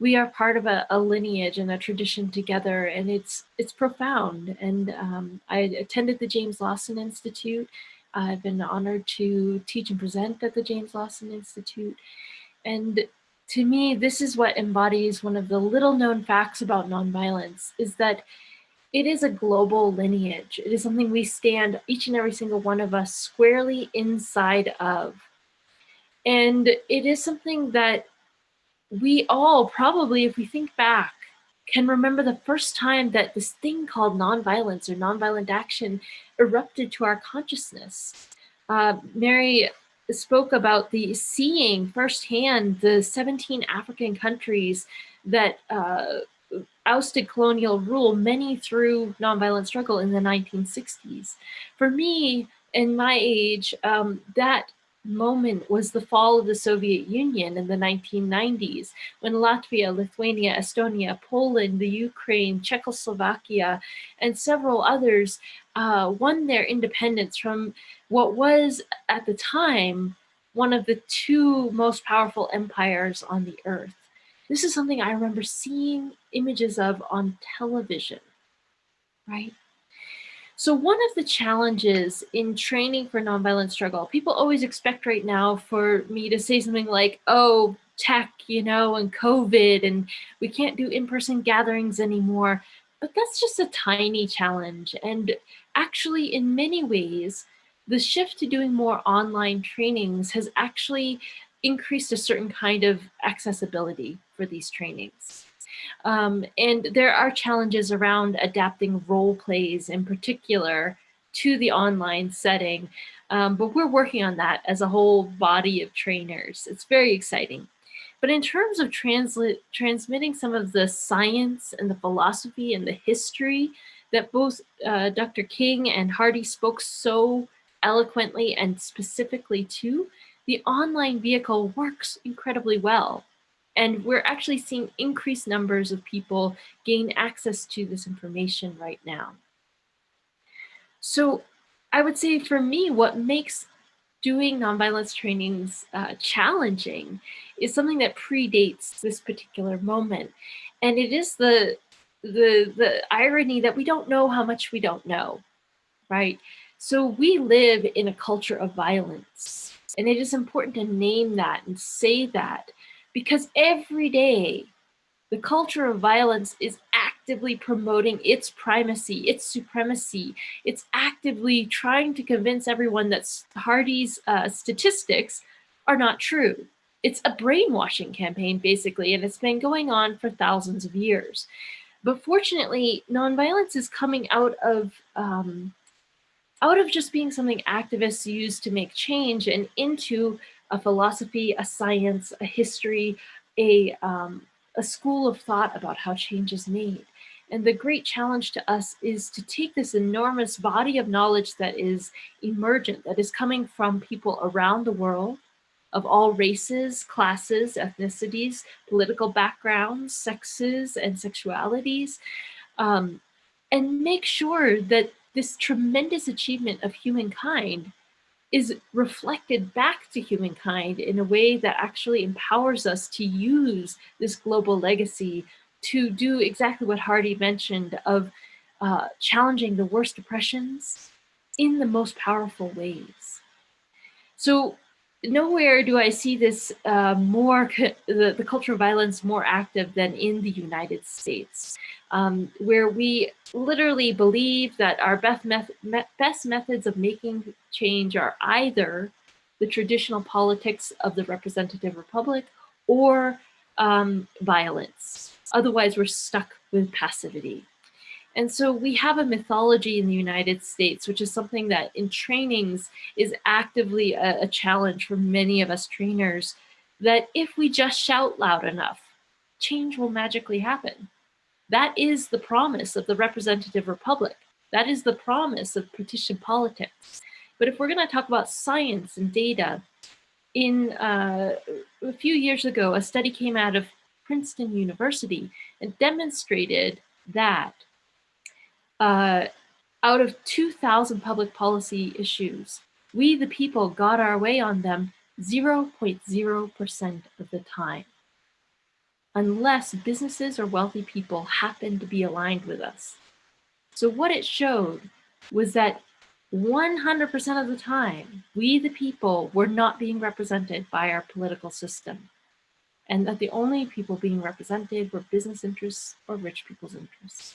We are part of a lineage and a tradition together, and it's profound. And I attended the James Lawson Institute. I've been honored to teach and present at the James Lawson Institute. And to me, this is what embodies one of the little known facts about nonviolence, is that it is a global lineage. It is something we stand, each and every single one of us, squarely inside of. And it is something that we all probably, if we think back, can remember the first time that this thing called nonviolence or nonviolent action erupted to our consciousness. Mary spoke about the seeing firsthand the 17 African countries that ousted colonial rule, many through nonviolent struggle in the 1960s. For me, in my age, that moment was the fall of the Soviet Union in the 1990s, when Latvia, Lithuania, Estonia, Poland, the Ukraine, Czechoslovakia, and several others won their independence from what was, at the time, one of the two most powerful empires on the earth. This is something I remember seeing images of on television, right? So one of the challenges in training for nonviolent struggle, people always expect right now for me to say something like, oh, tech, and COVID, and we can't do in-person gatherings anymore. But that's just a tiny challenge. And actually, in many ways, the shift to doing more online trainings has actually increased a certain kind of accessibility for these trainings. And there are challenges around adapting role plays in particular to the online setting, but we're working on that as a whole body of trainers. It's very exciting. But in terms of transmitting some of the science and the philosophy and the history that both Dr. King and Hardy spoke so eloquently and specifically to, the online vehicle works incredibly well. And we're actually seeing increased numbers of people gain access to this information right now. So I would say for me, what makes doing nonviolence trainings challenging is something that predates this particular moment. And it is the irony that we don't know how much we don't know, right? So we live in a culture of violence. And it is important to name that and say that, because every day, the culture of violence is actively promoting its primacy, its supremacy. It's actively trying to convince everyone that Hardy's statistics are not true. It's a brainwashing campaign, basically, and it's been going on for thousands of years. But fortunately, nonviolence is coming out of just being something activists use to make change and into a philosophy, a science, a history, a school of thought about how change is made. And the great challenge to us is to take this enormous body of knowledge that is emergent, that is coming from people around the world, of all races, classes, ethnicities, political backgrounds, sexes, and sexualities, and make sure that this tremendous achievement of humankind is reflected back to humankind in a way that actually empowers us to use this global legacy to do exactly what Hardy mentioned of challenging the worst oppressions in the most powerful ways. So nowhere do I see this the culture of violence more active than in the United States, where we literally believe that our best methods of making change are either the traditional politics of the representative republic or violence. Otherwise, we're stuck with passivity. And so we have a mythology in the United States, which is something that in trainings is actively a challenge for many of us trainers, that if we just shout loud enough, change will magically happen. That is the promise of the representative republic. That is the promise of petition politics. But if we're going to talk about science and data, in a few years ago, a study came out of Princeton University and demonstrated that Out of 2,000 public policy issues, we the people got our way on them 0.0% of the time, unless businesses or wealthy people happened to be aligned with us. So what it showed was that 100% of the time, we the people were not being represented by our political system, and that the only people being represented were business interests or rich people's interests.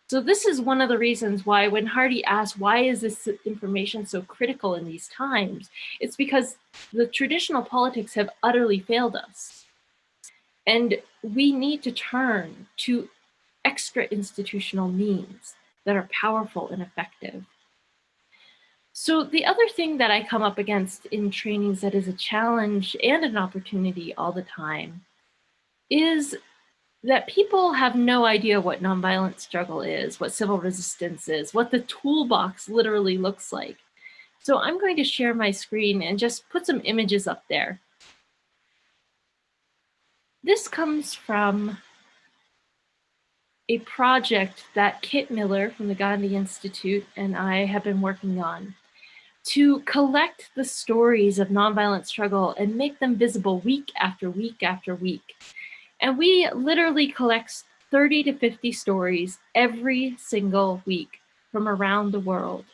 So this is one of the reasons why when Hardy asked, why is this information so critical in these times? It's because the traditional politics have utterly failed us. And we need to turn to extra institutional means that are powerful and effective. So the other thing that I come up against in trainings that is a challenge and an opportunity all the time is that people have no idea what nonviolent struggle is, what civil resistance is, what the toolbox literally looks like. So I'm going to share my screen and just put some images up there. This comes from a project that Kit Miller from the Gandhi Institute and I have been working on to collect the stories of nonviolent struggle and make them visible week after week after week. And we literally collect 30 to 50 stories every single week from around the world.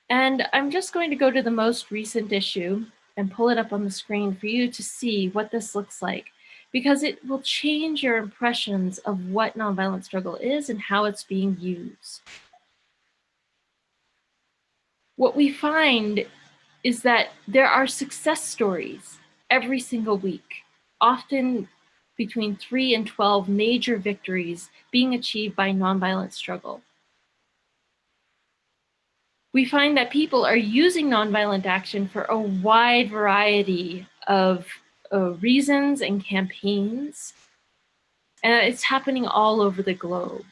And I'm just going to go to the most recent issue and pull it up on the screen for you to see what this looks like, because it will change your impressions of what nonviolent struggle is and how it's being used. What we find is that there are success stories every single week, often between 3 and 12 major victories being achieved by nonviolent struggle. We find that people are using nonviolent action for a wide variety of reasons and campaigns, and it's happening all over the globe.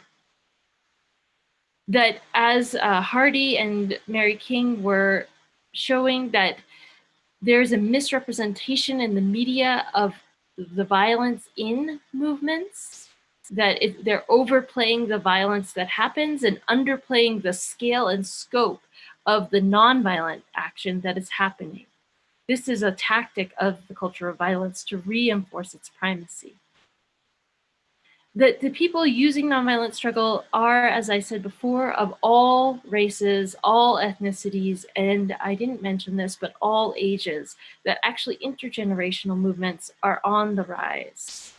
That as Hardy and Mary King were showing, that there's a misrepresentation in the media of the violence in movements, that they're overplaying the violence that happens and underplaying the scale and scope of the nonviolent action that is happening. This is a tactic of the culture of violence to reinforce its primacy. The people using nonviolent struggle are, as I said before, of all races, all ethnicities, and I didn't mention this, but all ages, that actually intergenerational movements are on the rise.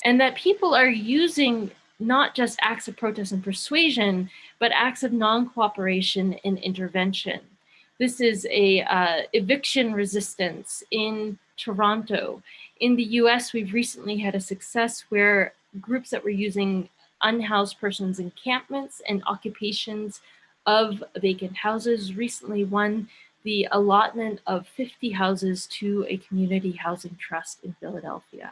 And that people are using not just acts of protest and persuasion, but acts of non-cooperation and intervention. This is a eviction resistance in Toronto. In the US, we've recently had a success where groups that were using unhoused persons encampments and occupations of vacant houses recently won the allotment of 50 houses to a community housing trust in Philadelphia.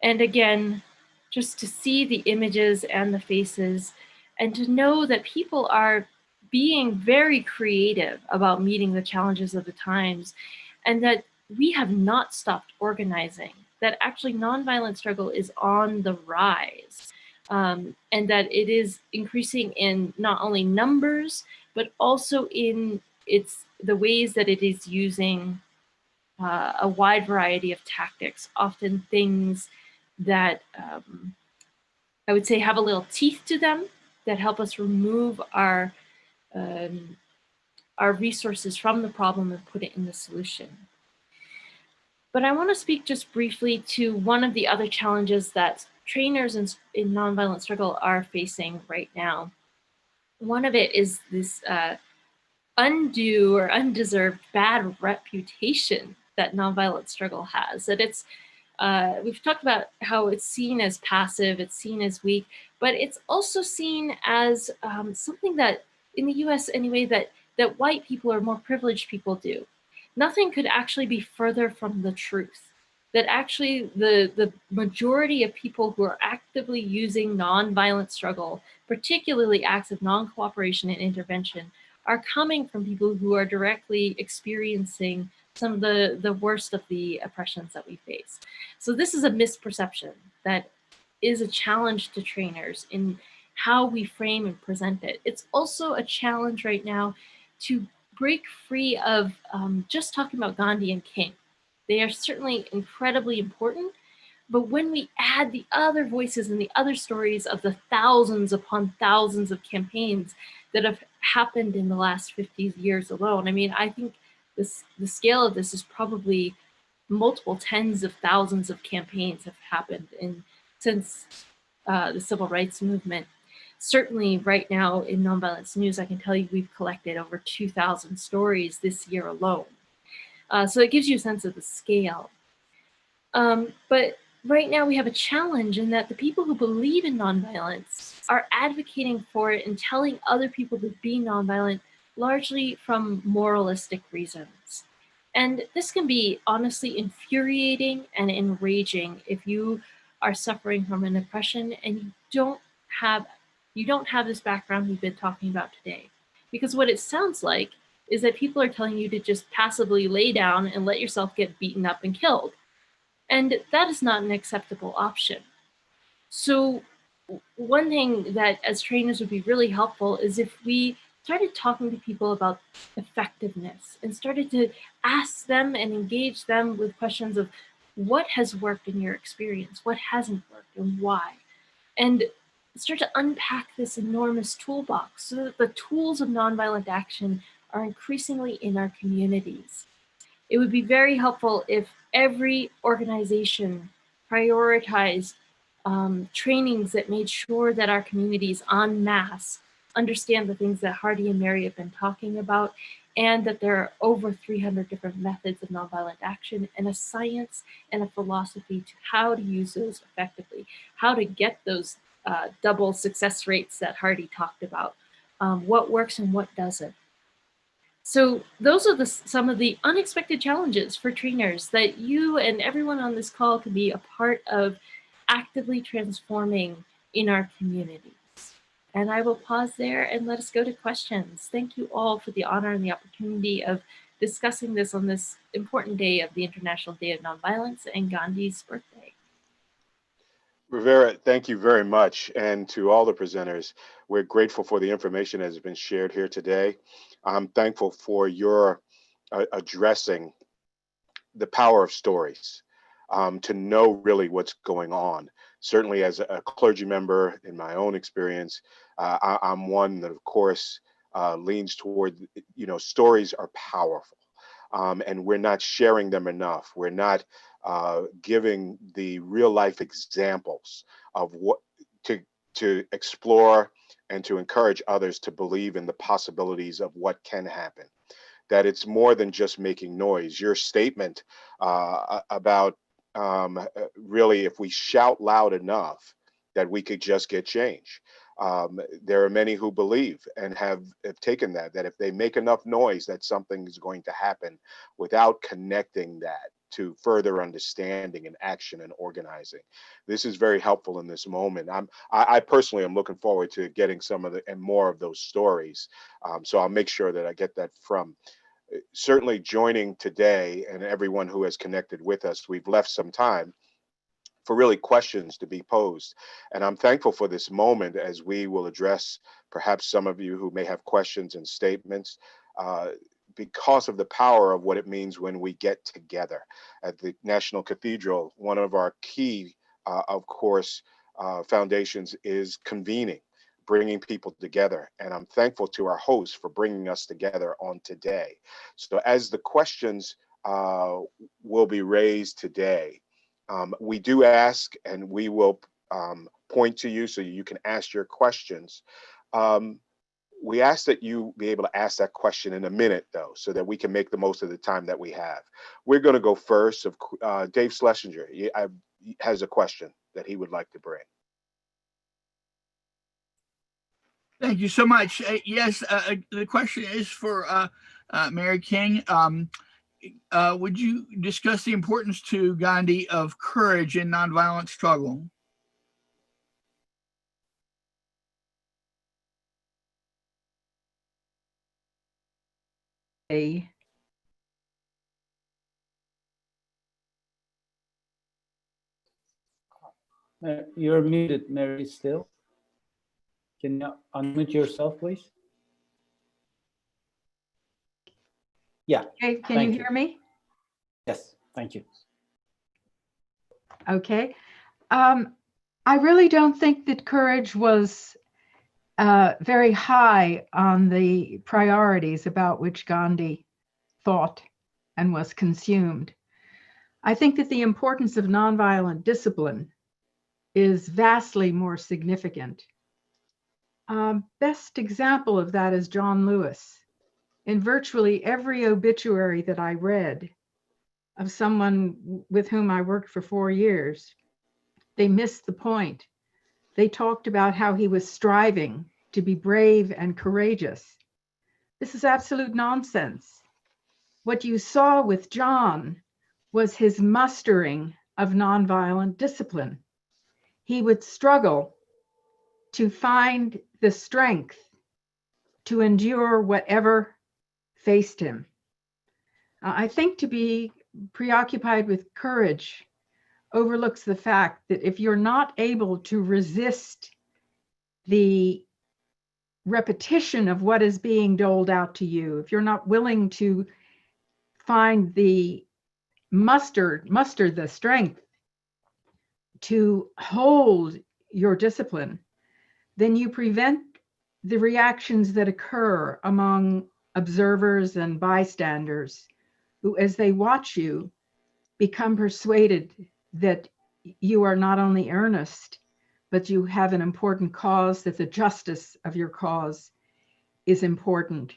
And again, just to see the images and the faces and to know that people are being very creative about meeting the challenges of the times, and that we have not stopped organizing, that actually nonviolent struggle is on the rise, and that it is increasing in not only numbers, but also in the ways that it is using a wide variety of tactics, often things that I would say have a little teeth to them, that help us remove our resources from the problem and put it in the solution. But I want to speak just briefly to one of the other challenges that trainers in nonviolent struggle are facing right now. One of it is this undue or undeserved bad reputation that nonviolent struggle has. That it's, we've talked about how it's seen as passive, it's seen as weak, but it's also seen as something that, in the US anyway, that white people or more privileged people do. Nothing could actually be further from the truth. That actually the majority of people who are actively using nonviolent struggle, particularly acts of non-cooperation and intervention, are coming from people who are directly experiencing some of the worst of the oppressions that we face. So this is a misperception that is a challenge to trainers in how we frame and present it. It's also a challenge right now to break free of just talking about Gandhi and King. They are certainly incredibly important, but when we add the other voices and the other stories of the thousands upon thousands of campaigns that have happened in the last 50 years alone, I mean, I think the scale of this is probably multiple tens of thousands of campaigns have happened since the civil rights movement. Certainly right now in Nonviolence News, I can tell you we've collected over 2,000 stories this year alone. So it gives you a sense of the scale. But right now we have a challenge in that the people who believe in nonviolence are advocating for it and telling other people to be nonviolent largely from moralistic reasons. And this can be honestly infuriating and enraging if you are suffering from an oppression and you don't have this background we've been talking about today. Because what it sounds like is that people are telling you to just passively lay down and let yourself get beaten up and killed. And that is not an acceptable option. So one thing that as trainers would be really helpful is if we started talking to people about effectiveness and started to ask them and engage them with questions of what has worked in your experience, what hasn't worked, and why. And start to unpack this enormous toolbox so that the tools of nonviolent action are increasingly in our communities. It would be very helpful if every organization prioritized trainings that made sure that our communities en masse understand the things that Hardy and Mary have been talking about, and that there are over 300 different methods of nonviolent action and a science and a philosophy to how to use those effectively, how to get those double success rates that Hardy talked about, what works and what doesn't. So those are some of the unexpected challenges for trainers that you and everyone on this call can be a part of actively transforming in our communities. And I will pause there and let us go to questions. Thank you all for the honor and the opportunity of discussing this on this important day of the International Day of Nonviolence and Gandhi's birthday. Rivera, thank you very much. And to all the presenters, we're grateful for the information that has been shared here today. I'm thankful for your addressing the power of stories, to know really what's going on. Certainly as a clergy member, in my own experience, I'm one that of course leans toward, stories are powerful. And we're not sharing them enough. We're not giving the real life examples of what to explore and to encourage others to believe in the possibilities of what can happen. That it's more than just making noise. Your statement about really, if we shout loud enough, that we could just get change. There are many who believe and have taken that if they make enough noise, that something is going to happen without connecting that to further understanding and action and organizing. This is very helpful in this moment. I personally am looking forward to getting some of and more of those stories. So I'll make sure that I get that from. Certainly joining today and everyone who has connected with us, we've left some time for really questions to be posed. And I'm thankful for this moment as we will address perhaps some of you who may have questions and statements because of the power of what it means when we get together. At the National Cathedral, one of our key, of course, foundations is convening, bringing people together. And I'm thankful to our hosts for bringing us together on today. So as the questions will be raised today, we do ask, and we will point to you so you can ask your questions. We ask that you be able to ask that question in a minute, though, so that we can make the most of the time that we have. We're going to go first. Dave Schlesinger has a question that he would like to bring. Thank you so much. Yes, the question is for Mary King. Would you discuss the importance to Gandhi of courage in nonviolent struggle? You're muted, Mary, still. Can you unmute yourself, please? Yeah, Okay, can Thank you you. hear me? yes, thank you. Okay. I really don't think that courage was very high on the priorities about which Gandhi thought and was consumed. I think that the importance of nonviolent discipline is vastly more significant. Best example of that is John Lewis. In virtually every obituary that I read of someone with whom I worked for 4 years, they missed the point. They talked about how he was striving to be brave and courageous. This is absolute nonsense. What you saw with John was his mustering of nonviolent discipline. He would struggle to find the strength to endure whatever faced him. I think to be preoccupied with courage overlooks the fact that if you're not able to resist the repetition of what is being doled out to you, if you're not willing to find the muster the strength to hold your discipline, then you prevent the reactions that occur among observers and bystanders who, as they watch you, become persuaded that you are not only earnest, but you have an important cause, that the justice of your cause is important.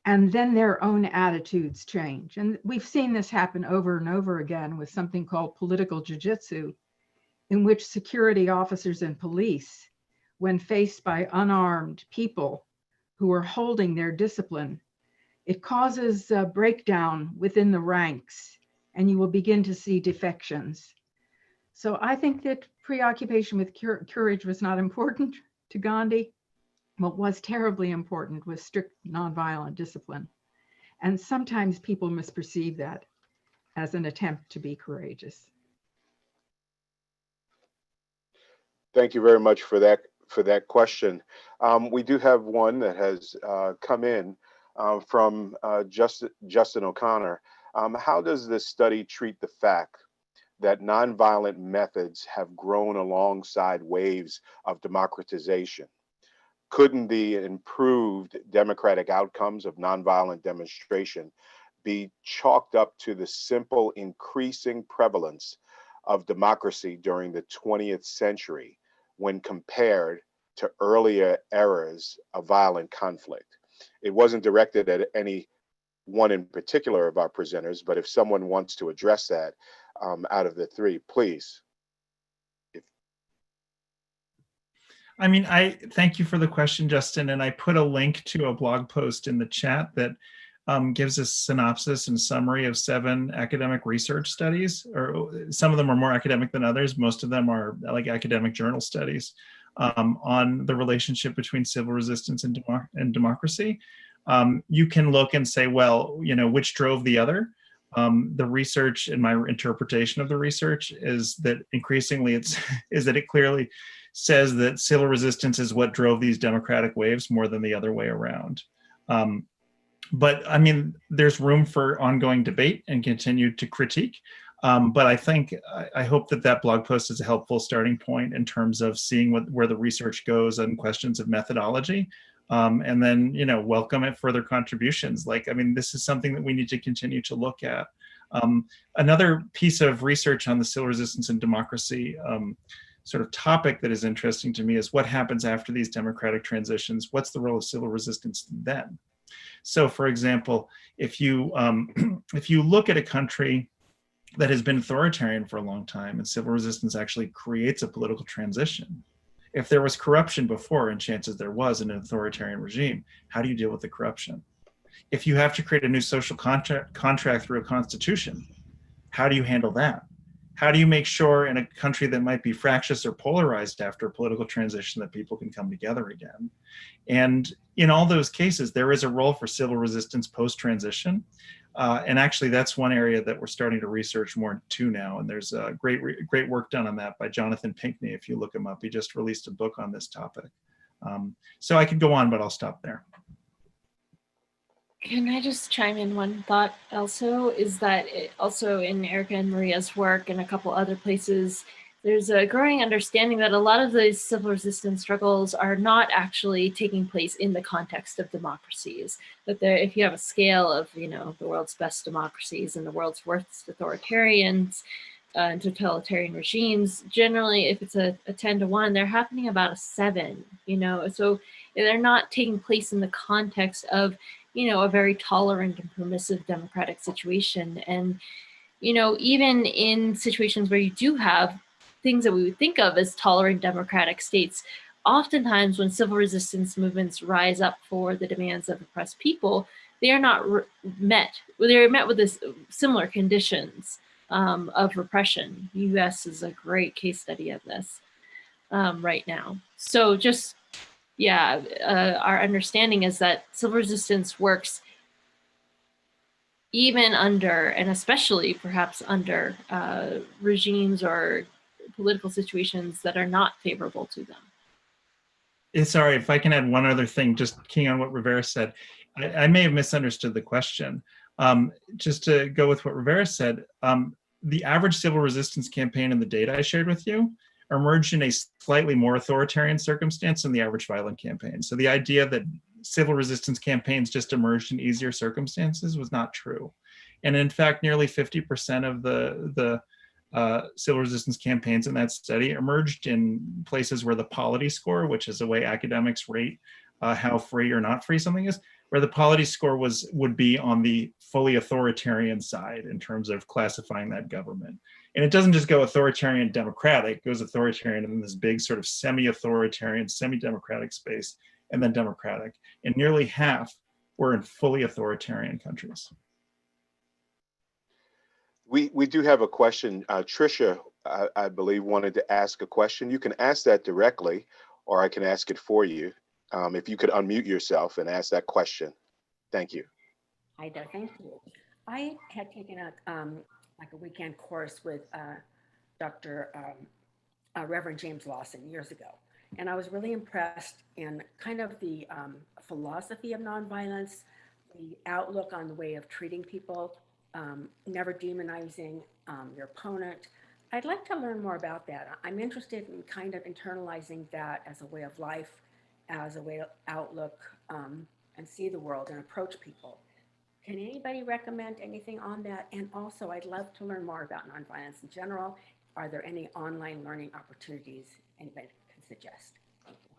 And then their own attitudes change. And we've seen this happen over and over again with something called political jiu-jitsu, in which security officers and police, when faced by unarmed people who are holding their discipline, it causes a breakdown within the ranks, and you will begin to see defections. So I think that preoccupation with courage was not important to Gandhi. What was terribly important was strict nonviolent discipline. And sometimes people misperceive that as an attempt to be courageous. Thank you very much for that question. We do have one that has come in from Justin O'Connor. How does this study treat the fact that nonviolent methods have grown alongside waves of democratization? Couldn't the improved democratic outcomes of nonviolent demonstration be chalked up to the simple increasing prevalence of democracy during the 20th century when compared to earlier eras of violent conflict? It wasn't directed at any one in particular of our presenters, but if someone wants to address that out of the three, please. I mean, I thank you for the question, Justin, and I put a link to a blog post in the chat that gives a synopsis and summary of 7 academic research studies, or some of them are more academic than others. Most of them are like academic journal studies on the relationship between civil resistance and democracy. You can look and say, well, you know, which drove the other? The research and my interpretation of the research is that increasingly it clearly says that civil resistance is what drove these democratic waves more than the other way around. But I mean, there's room for ongoing debate and continue to critique. But I hope that blog post is a helpful starting point in terms of seeing where the research goes on questions of methodology. And then, you know, welcome at further contributions. Like, I mean, this is something that we need to continue to look at. Another piece of research on the civil resistance and democracy sort of topic that is interesting to me is what happens after these democratic transitions? What's the role of civil resistance then? So, for example, if you look at a country that has been authoritarian for a long time and civil resistance actually creates a political transition, if there was corruption before, and chances there was in an authoritarian regime, how do you deal with the corruption? If you have to create a new social contract through a constitution, how do you handle that? How do you make sure in a country that might be fractious or polarized after a political transition that people can come together again? And in all those cases, there is a role for civil resistance post-transition. And actually, that's one area that we're starting to research more too now. And there's great work done on that by Jonathan Pinckney. If you look him up, he just released a book on this topic. So I could go on, but I'll stop there. Can I just chime in one thought also, is that also in Erica and Maria's work and a couple other places, there's a growing understanding that a lot of these civil resistance struggles are not actually taking place in the context of democracies. That if you have a scale of, you know, the world's best democracies and the world's worst authoritarians and totalitarian regimes, generally, if it's a 10 to 1, they're happening about a 7, you know, so they're not taking place in the context of, you know, a very tolerant and permissive democratic situation. And, you know, even in situations where you do have things that we would think of as tolerant democratic states, oftentimes when civil resistance movements rise up for the demands of oppressed people, they are not met. They're met with this similar conditions of repression. The US is a great case study of this right now. So just, yeah, our understanding is that civil resistance works even under, and especially perhaps under, regimes or political situations that are not favorable to them. Sorry, if I can add one other thing, just keying on what Rivera said. I may have misunderstood the question. Just to go with what Rivera said, the average civil resistance campaign in the data I shared with you emerged in a slightly more authoritarian circumstance than the average violent campaign. So the idea that civil resistance campaigns just emerged in easier circumstances was not true. And in fact, nearly 50% of the civil resistance campaigns in that study emerged in places where the polity score, which is the way academics rate how free or not free something is, where the polity score would be on the fully authoritarian side in terms of classifying that government. And it doesn't just go authoritarian democratic, it goes authoritarian in this big sort of semi-authoritarian, semi-democratic space, and then democratic. And nearly half were in fully authoritarian countries. We do have a question. Tricia, I believe, wanted to ask a question. You can ask that directly, or I can ask it for you. If you could unmute yourself and ask that question. Thank you. Hi there, thank you. I had taken like a weekend course with Dr. Reverend James Lawson years ago. And I was really impressed in kind of the philosophy of nonviolence, the outlook on the way of treating people, never demonizing your opponent. I'd like to learn more about that. I'm interested in kind of internalizing that as a way of life, as a way to outlook and see the world and approach people. Can anybody recommend anything on that? And also, I'd love to learn more about nonviolence in general. Are there any online learning opportunities anybody can suggest? Thank you.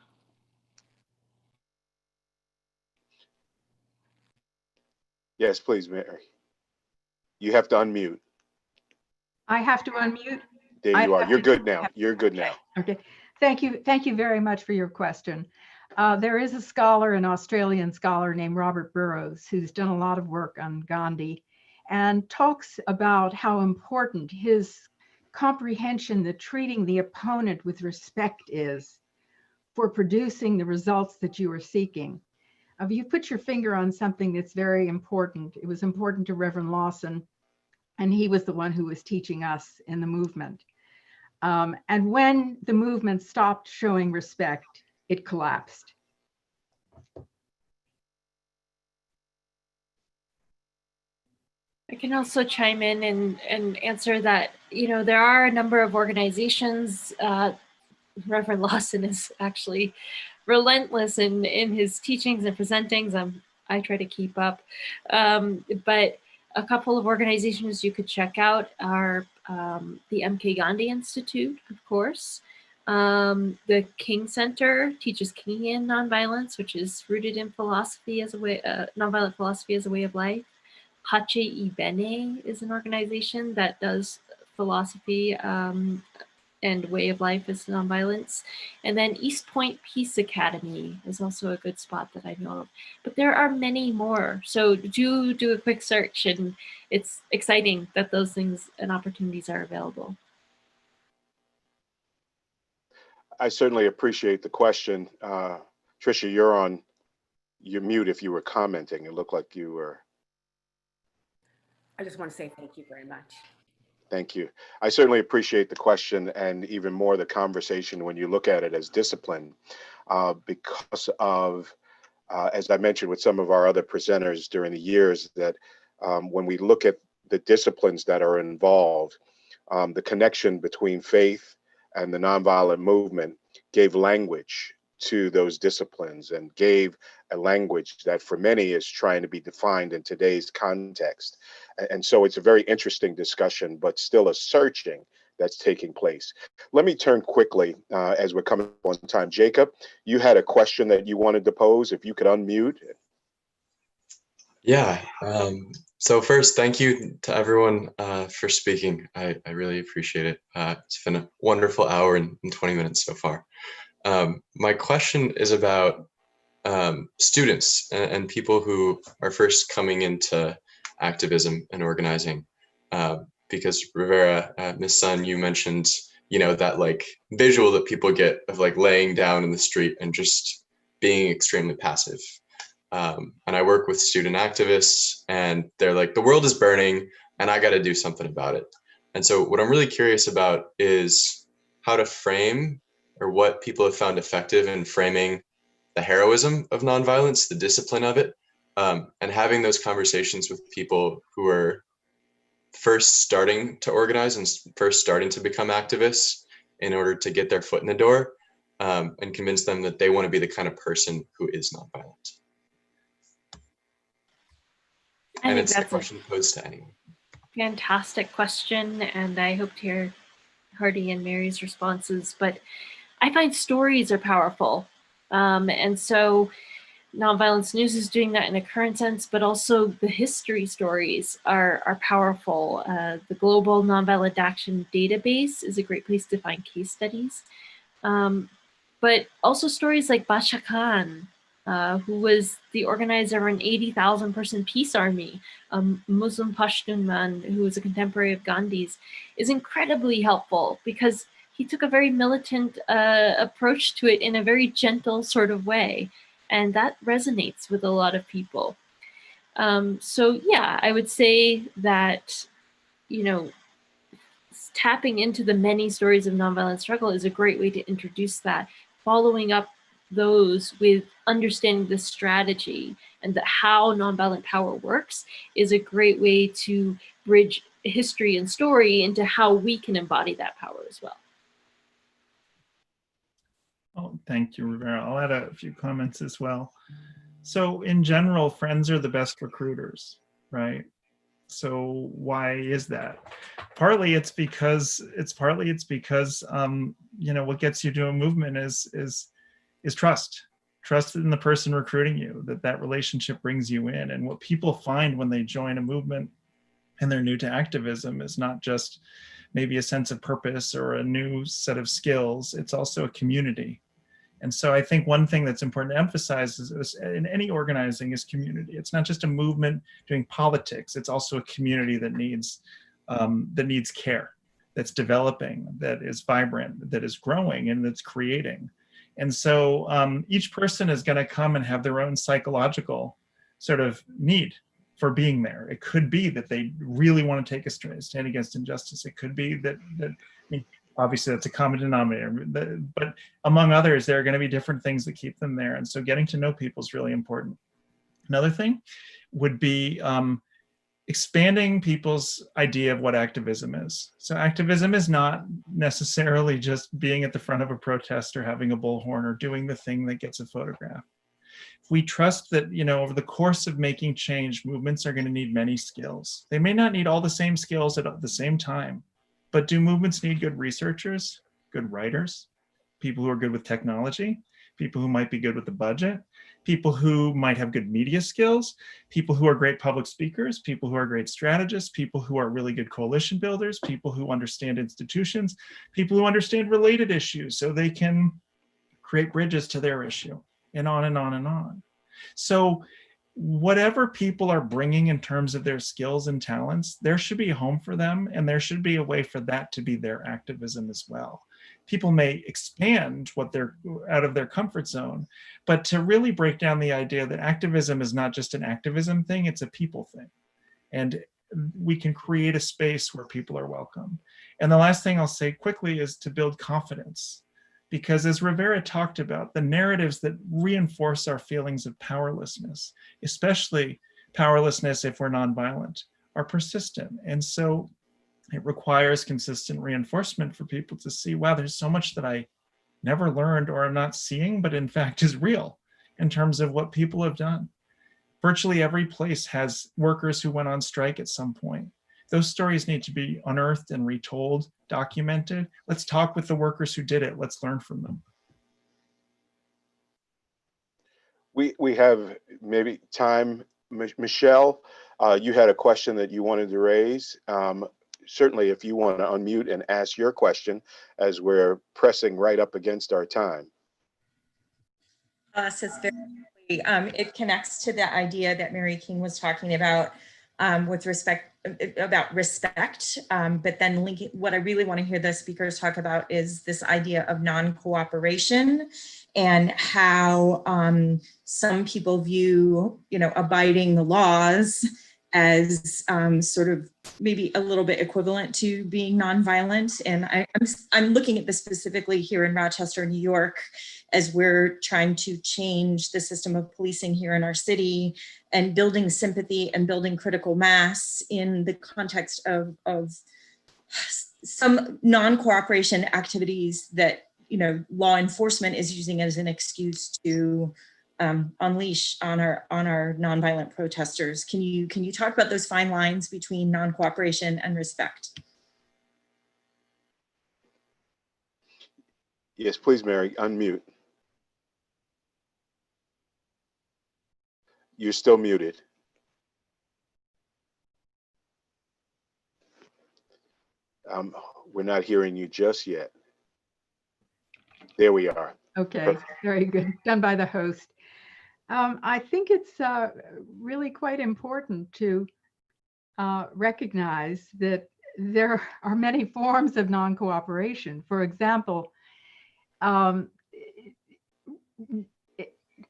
Yes, please, Mary. You have to unmute. I have to unmute. There you are. You're good now. You're good now. Okay. Thank you. Thank you very much for your question. There is a scholar, an Australian scholar named Robert Burrows, who's done a lot of work on Gandhi and talks about how important his comprehension that treating the opponent with respect is for producing the results that you are seeking. You put your finger on something that's very important. It was important to Reverend Lawson, and he was the one who was teaching us in the movement. And when the movement stopped showing respect, it collapsed. I can also chime in and answer that, you know, there are a number of organizations. Reverend Lawson is actually relentless in his teachings and presentings. I try to keep up. But a couple of organizations you could check out are the Gandhi Institute, of course. The King Center teaches Kingian nonviolence, which is rooted in philosophy as a way, nonviolent philosophy as a way of life. Pace y Bene is an organization that does philosophy and way of life as nonviolence. And then East Point Peace Academy is also a good spot that I know of. But there are many more. So do a quick search, and it's exciting that those things and opportunities are available. I certainly appreciate the question. Tricia, you're mute if you were commenting. It looked like you were. I just want to say thank you very much. Thank you. I certainly appreciate the question and even more the conversation when you look at it as discipline, because of, as I mentioned with some of our other presenters during the years, that when we look at the disciplines that are involved, the connection between faith and the nonviolent movement gave language to those disciplines and gave a language that for many is trying to be defined in today's context. And so it's a very interesting discussion, but still a searching that's taking place. Let me turn quickly as we're coming on time. Jacob, you had a question that you wanted to pose. If you could unmute. Yeah. So first, thank you to everyone for speaking. I really appreciate it. It's been a wonderful hour and 20 minutes so far. My question is about students and people who are first coming into activism and organizing. Because Rivera, Ms. Sun, you mentioned, that like visual that people get of like laying down in the street and just being extremely passive. And I work with student activists and they're like, the world is burning and I got to do something about it. And so what I'm really curious about is how to frame, or what people have found effective in framing the heroism of nonviolence, the discipline of it, and having those conversations with people who are first starting to organize and first starting to become activists in order to get their foot in the door, and convince them that they want to be the kind of person who is nonviolent. And it's a question posed to anyone. Fantastic question, and I hope to hear Hardy and Mary's responses, but I find stories are powerful. And so Nonviolence News is doing that in a current sense, but also the history stories are powerful. The Global Nonviolent Action Database is a great place to find case studies. But also stories like Basha Khan, who was the organizer of an 80,000 person peace army, a Muslim Pashtun man who was a contemporary of Gandhi's, is incredibly helpful because he took a very militant approach to it in a very gentle sort of way. And that resonates with a lot of people. So yeah, I would say that, tapping into the many stories of nonviolent struggle is a great way to introduce that. Following up those with understanding the strategy and how nonviolent power works is a great way to bridge history and story into how we can embody that power as well. Oh, thank you, Rivera. I'll add a few comments as well. So in general, friends are the best recruiters, right? So why is that? Partly it's because what gets you to a movement is trust. Trust in the person recruiting you, that relationship brings you in. And what people find when they join a movement and they're new to activism is not just maybe a sense of purpose or a new set of skills, it's also a community. And so I think one thing that's important to emphasize is in any organizing is community. It's not just a movement doing politics, it's also a community that needs care, that's developing, that is vibrant, that is growing, and that's creating. And so each person is going to come and have their own psychological sort of need for being there. It could be that they really want to take a stand against injustice. It could be that obviously that's a common denominator, but among others, there are going to be different things that keep them there. And so getting to know people is really important. Another thing would be expanding people's idea of what activism is. So activism is not necessarily just being at the front of a protest or having a bullhorn or doing the thing that gets a photograph. We trust that, over the course of making change, movements are going to need many skills. They may not need all the same skills at the same time, but do movements need good researchers, good writers, people who are good with technology, people who might be good with the budget, people who might have good media skills, people who are great public speakers, people who are great strategists, people who are really good coalition builders, people who understand institutions, people who understand related issues so they can create bridges to their issue, and on and on and on. So whatever people are bringing in terms of their skills and talents, there should be a home for them, and there should be a way for that to be their activism as well. People may expand what they're out of their comfort zone, but to really break down the idea that activism is not just an activism thing, it's a people thing. And we can create a space where people are welcome. And the last thing I'll say quickly is to build confidence. Because as Rivera talked about, the narratives that reinforce our feelings of powerlessness, especially powerlessness if we're nonviolent, are persistent. And so it requires consistent reinforcement for people to see, wow, there's so much that I never learned or I'm not seeing, but in fact is real in terms of what people have done. Virtually every place has workers who went on strike at some point. Those stories need to be unearthed and retold, documented. Let's talk with the workers who did it. Let's learn from them. We have maybe time. Michelle, you had a question that you wanted to raise. Certainly, if you want to unmute and ask your question, as we're pressing right up against our time. It connects to the idea that Mary King was talking about with respect respect, but then linking, what I really want to hear the speakers talk about is this idea of non-cooperation and how some people view, abiding the laws as sort of maybe a little bit equivalent to being nonviolent. And I'm looking at this specifically here in Rochester, New York, as we're trying to change the system of policing here in our city and building sympathy and building critical mass in the context of some non-cooperation activities that, law enforcement is using as an excuse to unleash on our nonviolent protesters. Can you talk about those fine lines between non-cooperation and respect? Yes, please, Mary, unmute. You're still muted. We're not hearing you just yet. There we are. Okay, Perfect. very good. Done by the host. I think it's really quite important to recognize that there are many forms of non-cooperation. For example,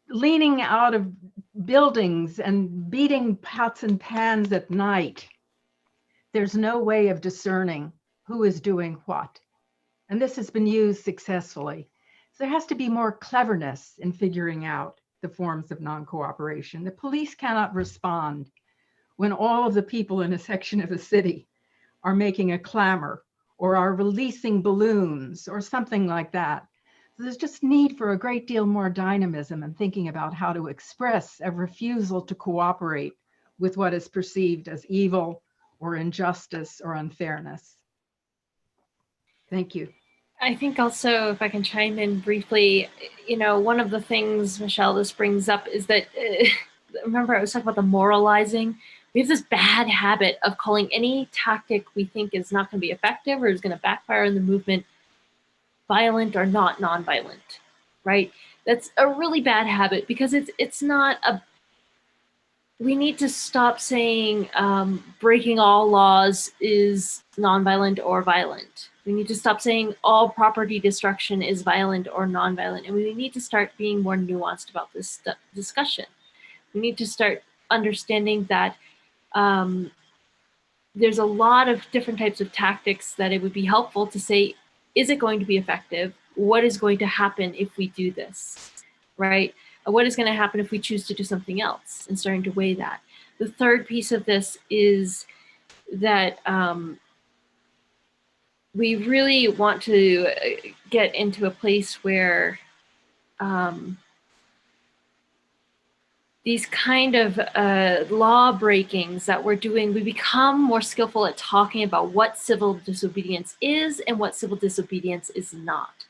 leaning out of buildings and beating pots and pans at night. There's no way of discerning who is doing what. And this has been used successfully. So there has to be more cleverness in figuring out the forms of non-cooperation. The police cannot respond when all of the people in a section of a city are making a clamor or are releasing balloons or something like that. So there's just need for a great deal more dynamism and thinking about how to express a refusal to cooperate with what is perceived as evil or injustice or unfairness. Thank you. I think also, if I can chime in briefly, one of the things, Michelle, this brings up is that, remember I was talking about the moralizing. We have this bad habit of calling any tactic we think is not going to be effective or is going to backfire in the movement violent or not nonviolent, right? That's a really bad habit because it's not a, we need to stop saying breaking all laws is nonviolent or violent. We need to stop saying all property destruction is violent or nonviolent. And we need to start being more nuanced about this discussion. We need to start understanding that there's a lot of different types of tactics that it would be helpful to say, is it going to be effective? What is going to happen if we do this, right? What is going to happen if we choose to do something else, and starting to weigh that. The third piece of this is that we really want to get into a place where these kind of law breakings that we're doing, we become more skillful at talking about what civil disobedience is and what civil disobedience is not.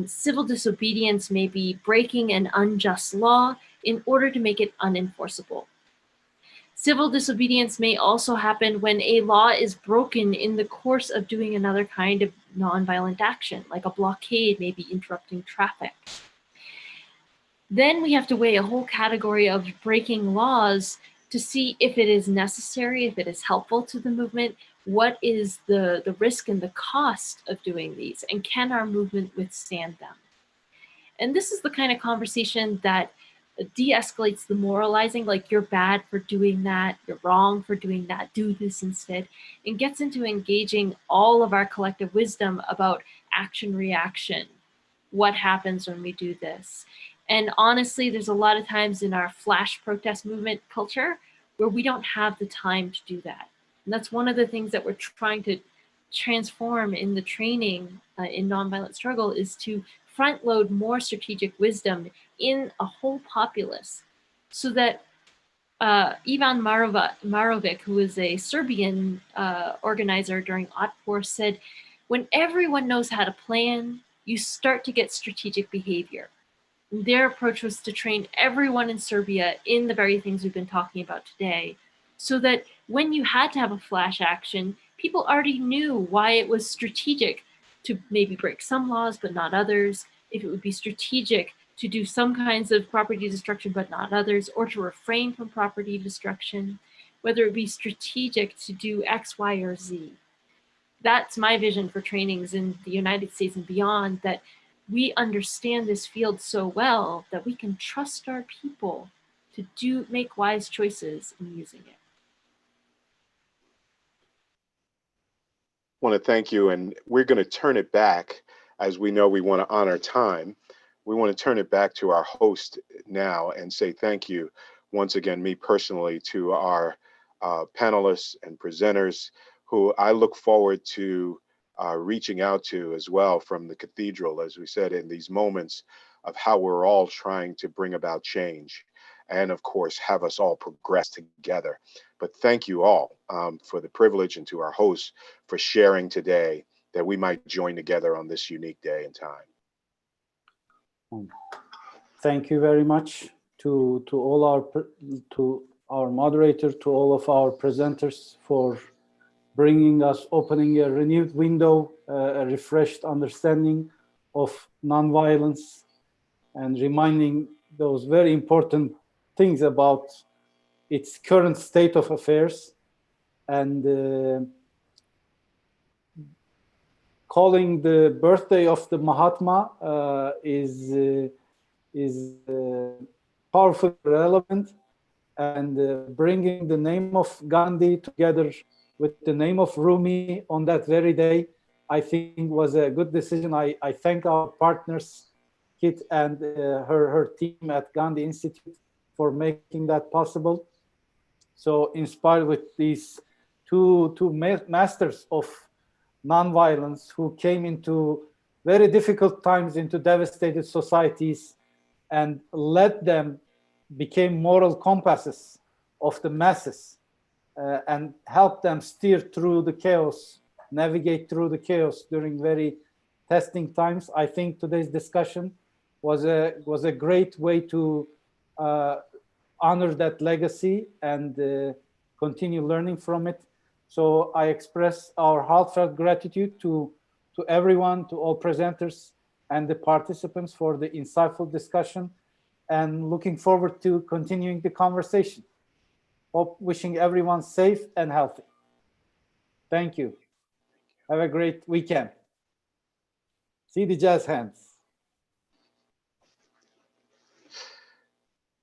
Civil disobedience may be breaking an unjust law in order to make it unenforceable. Civil disobedience may also happen when a law is broken in the course of doing another kind of nonviolent action, like a blockade, maybe interrupting traffic. Then we have to weigh a whole category of breaking laws to see if it is necessary, if it is helpful to the movement, what is the risk and the cost of doing these, and can our movement withstand them? And this is the kind of conversation that de-escalates the moralizing, like you're bad for doing that, you're wrong for doing that, do this instead, and gets into engaging all of our collective wisdom about action reaction. What happens when we do this? And honestly, there's a lot of times in our flash protest movement culture where we don't have the time to do that. And that's one of the things that we're trying to transform in the training in nonviolent struggle, is to front load more strategic wisdom in a whole populace, so that Ivan Marovic, who is a Serbian organizer during Otpor, said, when everyone knows how to plan, you start to get strategic behavior. And their approach was to train everyone in Serbia in the very things we've been talking about today, so that when you had to have a flash action, people already knew why it was strategic to maybe break some laws but not others, if it would be strategic to do some kinds of property destruction but not others, or to refrain from property destruction, whether it be strategic to do X, Y, or Z. That's my vision for trainings in the United States and beyond, that we understand this field so well that we can trust our people to make wise choices in using it. Want to thank you, and we're going to turn it back, as we know we want to honor time. We want to turn it back to our host now and say thank you once again, me personally, to our panelists and presenters who I look forward to reaching out to as well from the cathedral, as we said, in these moments of how we're all trying to bring about change and, of course, have us all progress together. But thank you all for the privilege, and to our hosts for sharing today, that we might join together on this unique day and time. Thank you very much to our moderator, to all of our presenters, for bringing us, opening a renewed window, a refreshed understanding of nonviolence, and reminding those very important things about its current state of affairs, and calling the birthday of the Mahatma is powerfully relevant, and bringing the name of Gandhi together with the name of Rumi on that very day, I think was a good decision. I thank our partners, Kit and her team at Gandhi Institute, for making that possible. So inspired with these two masters of nonviolence who came into very difficult times, into devastated societies, and led them, became moral compasses of the masses, and helped them steer through the chaos, navigate through the chaos during very testing times. I think today's discussion was a great way to honor that legacy and continue learning from it. So I express our heartfelt gratitude to everyone, to all presenters and the participants for the insightful discussion, and looking forward to continuing the conversation. Wishing everyone safe and healthy. Thank you. Have a great weekend. See the jazz hands.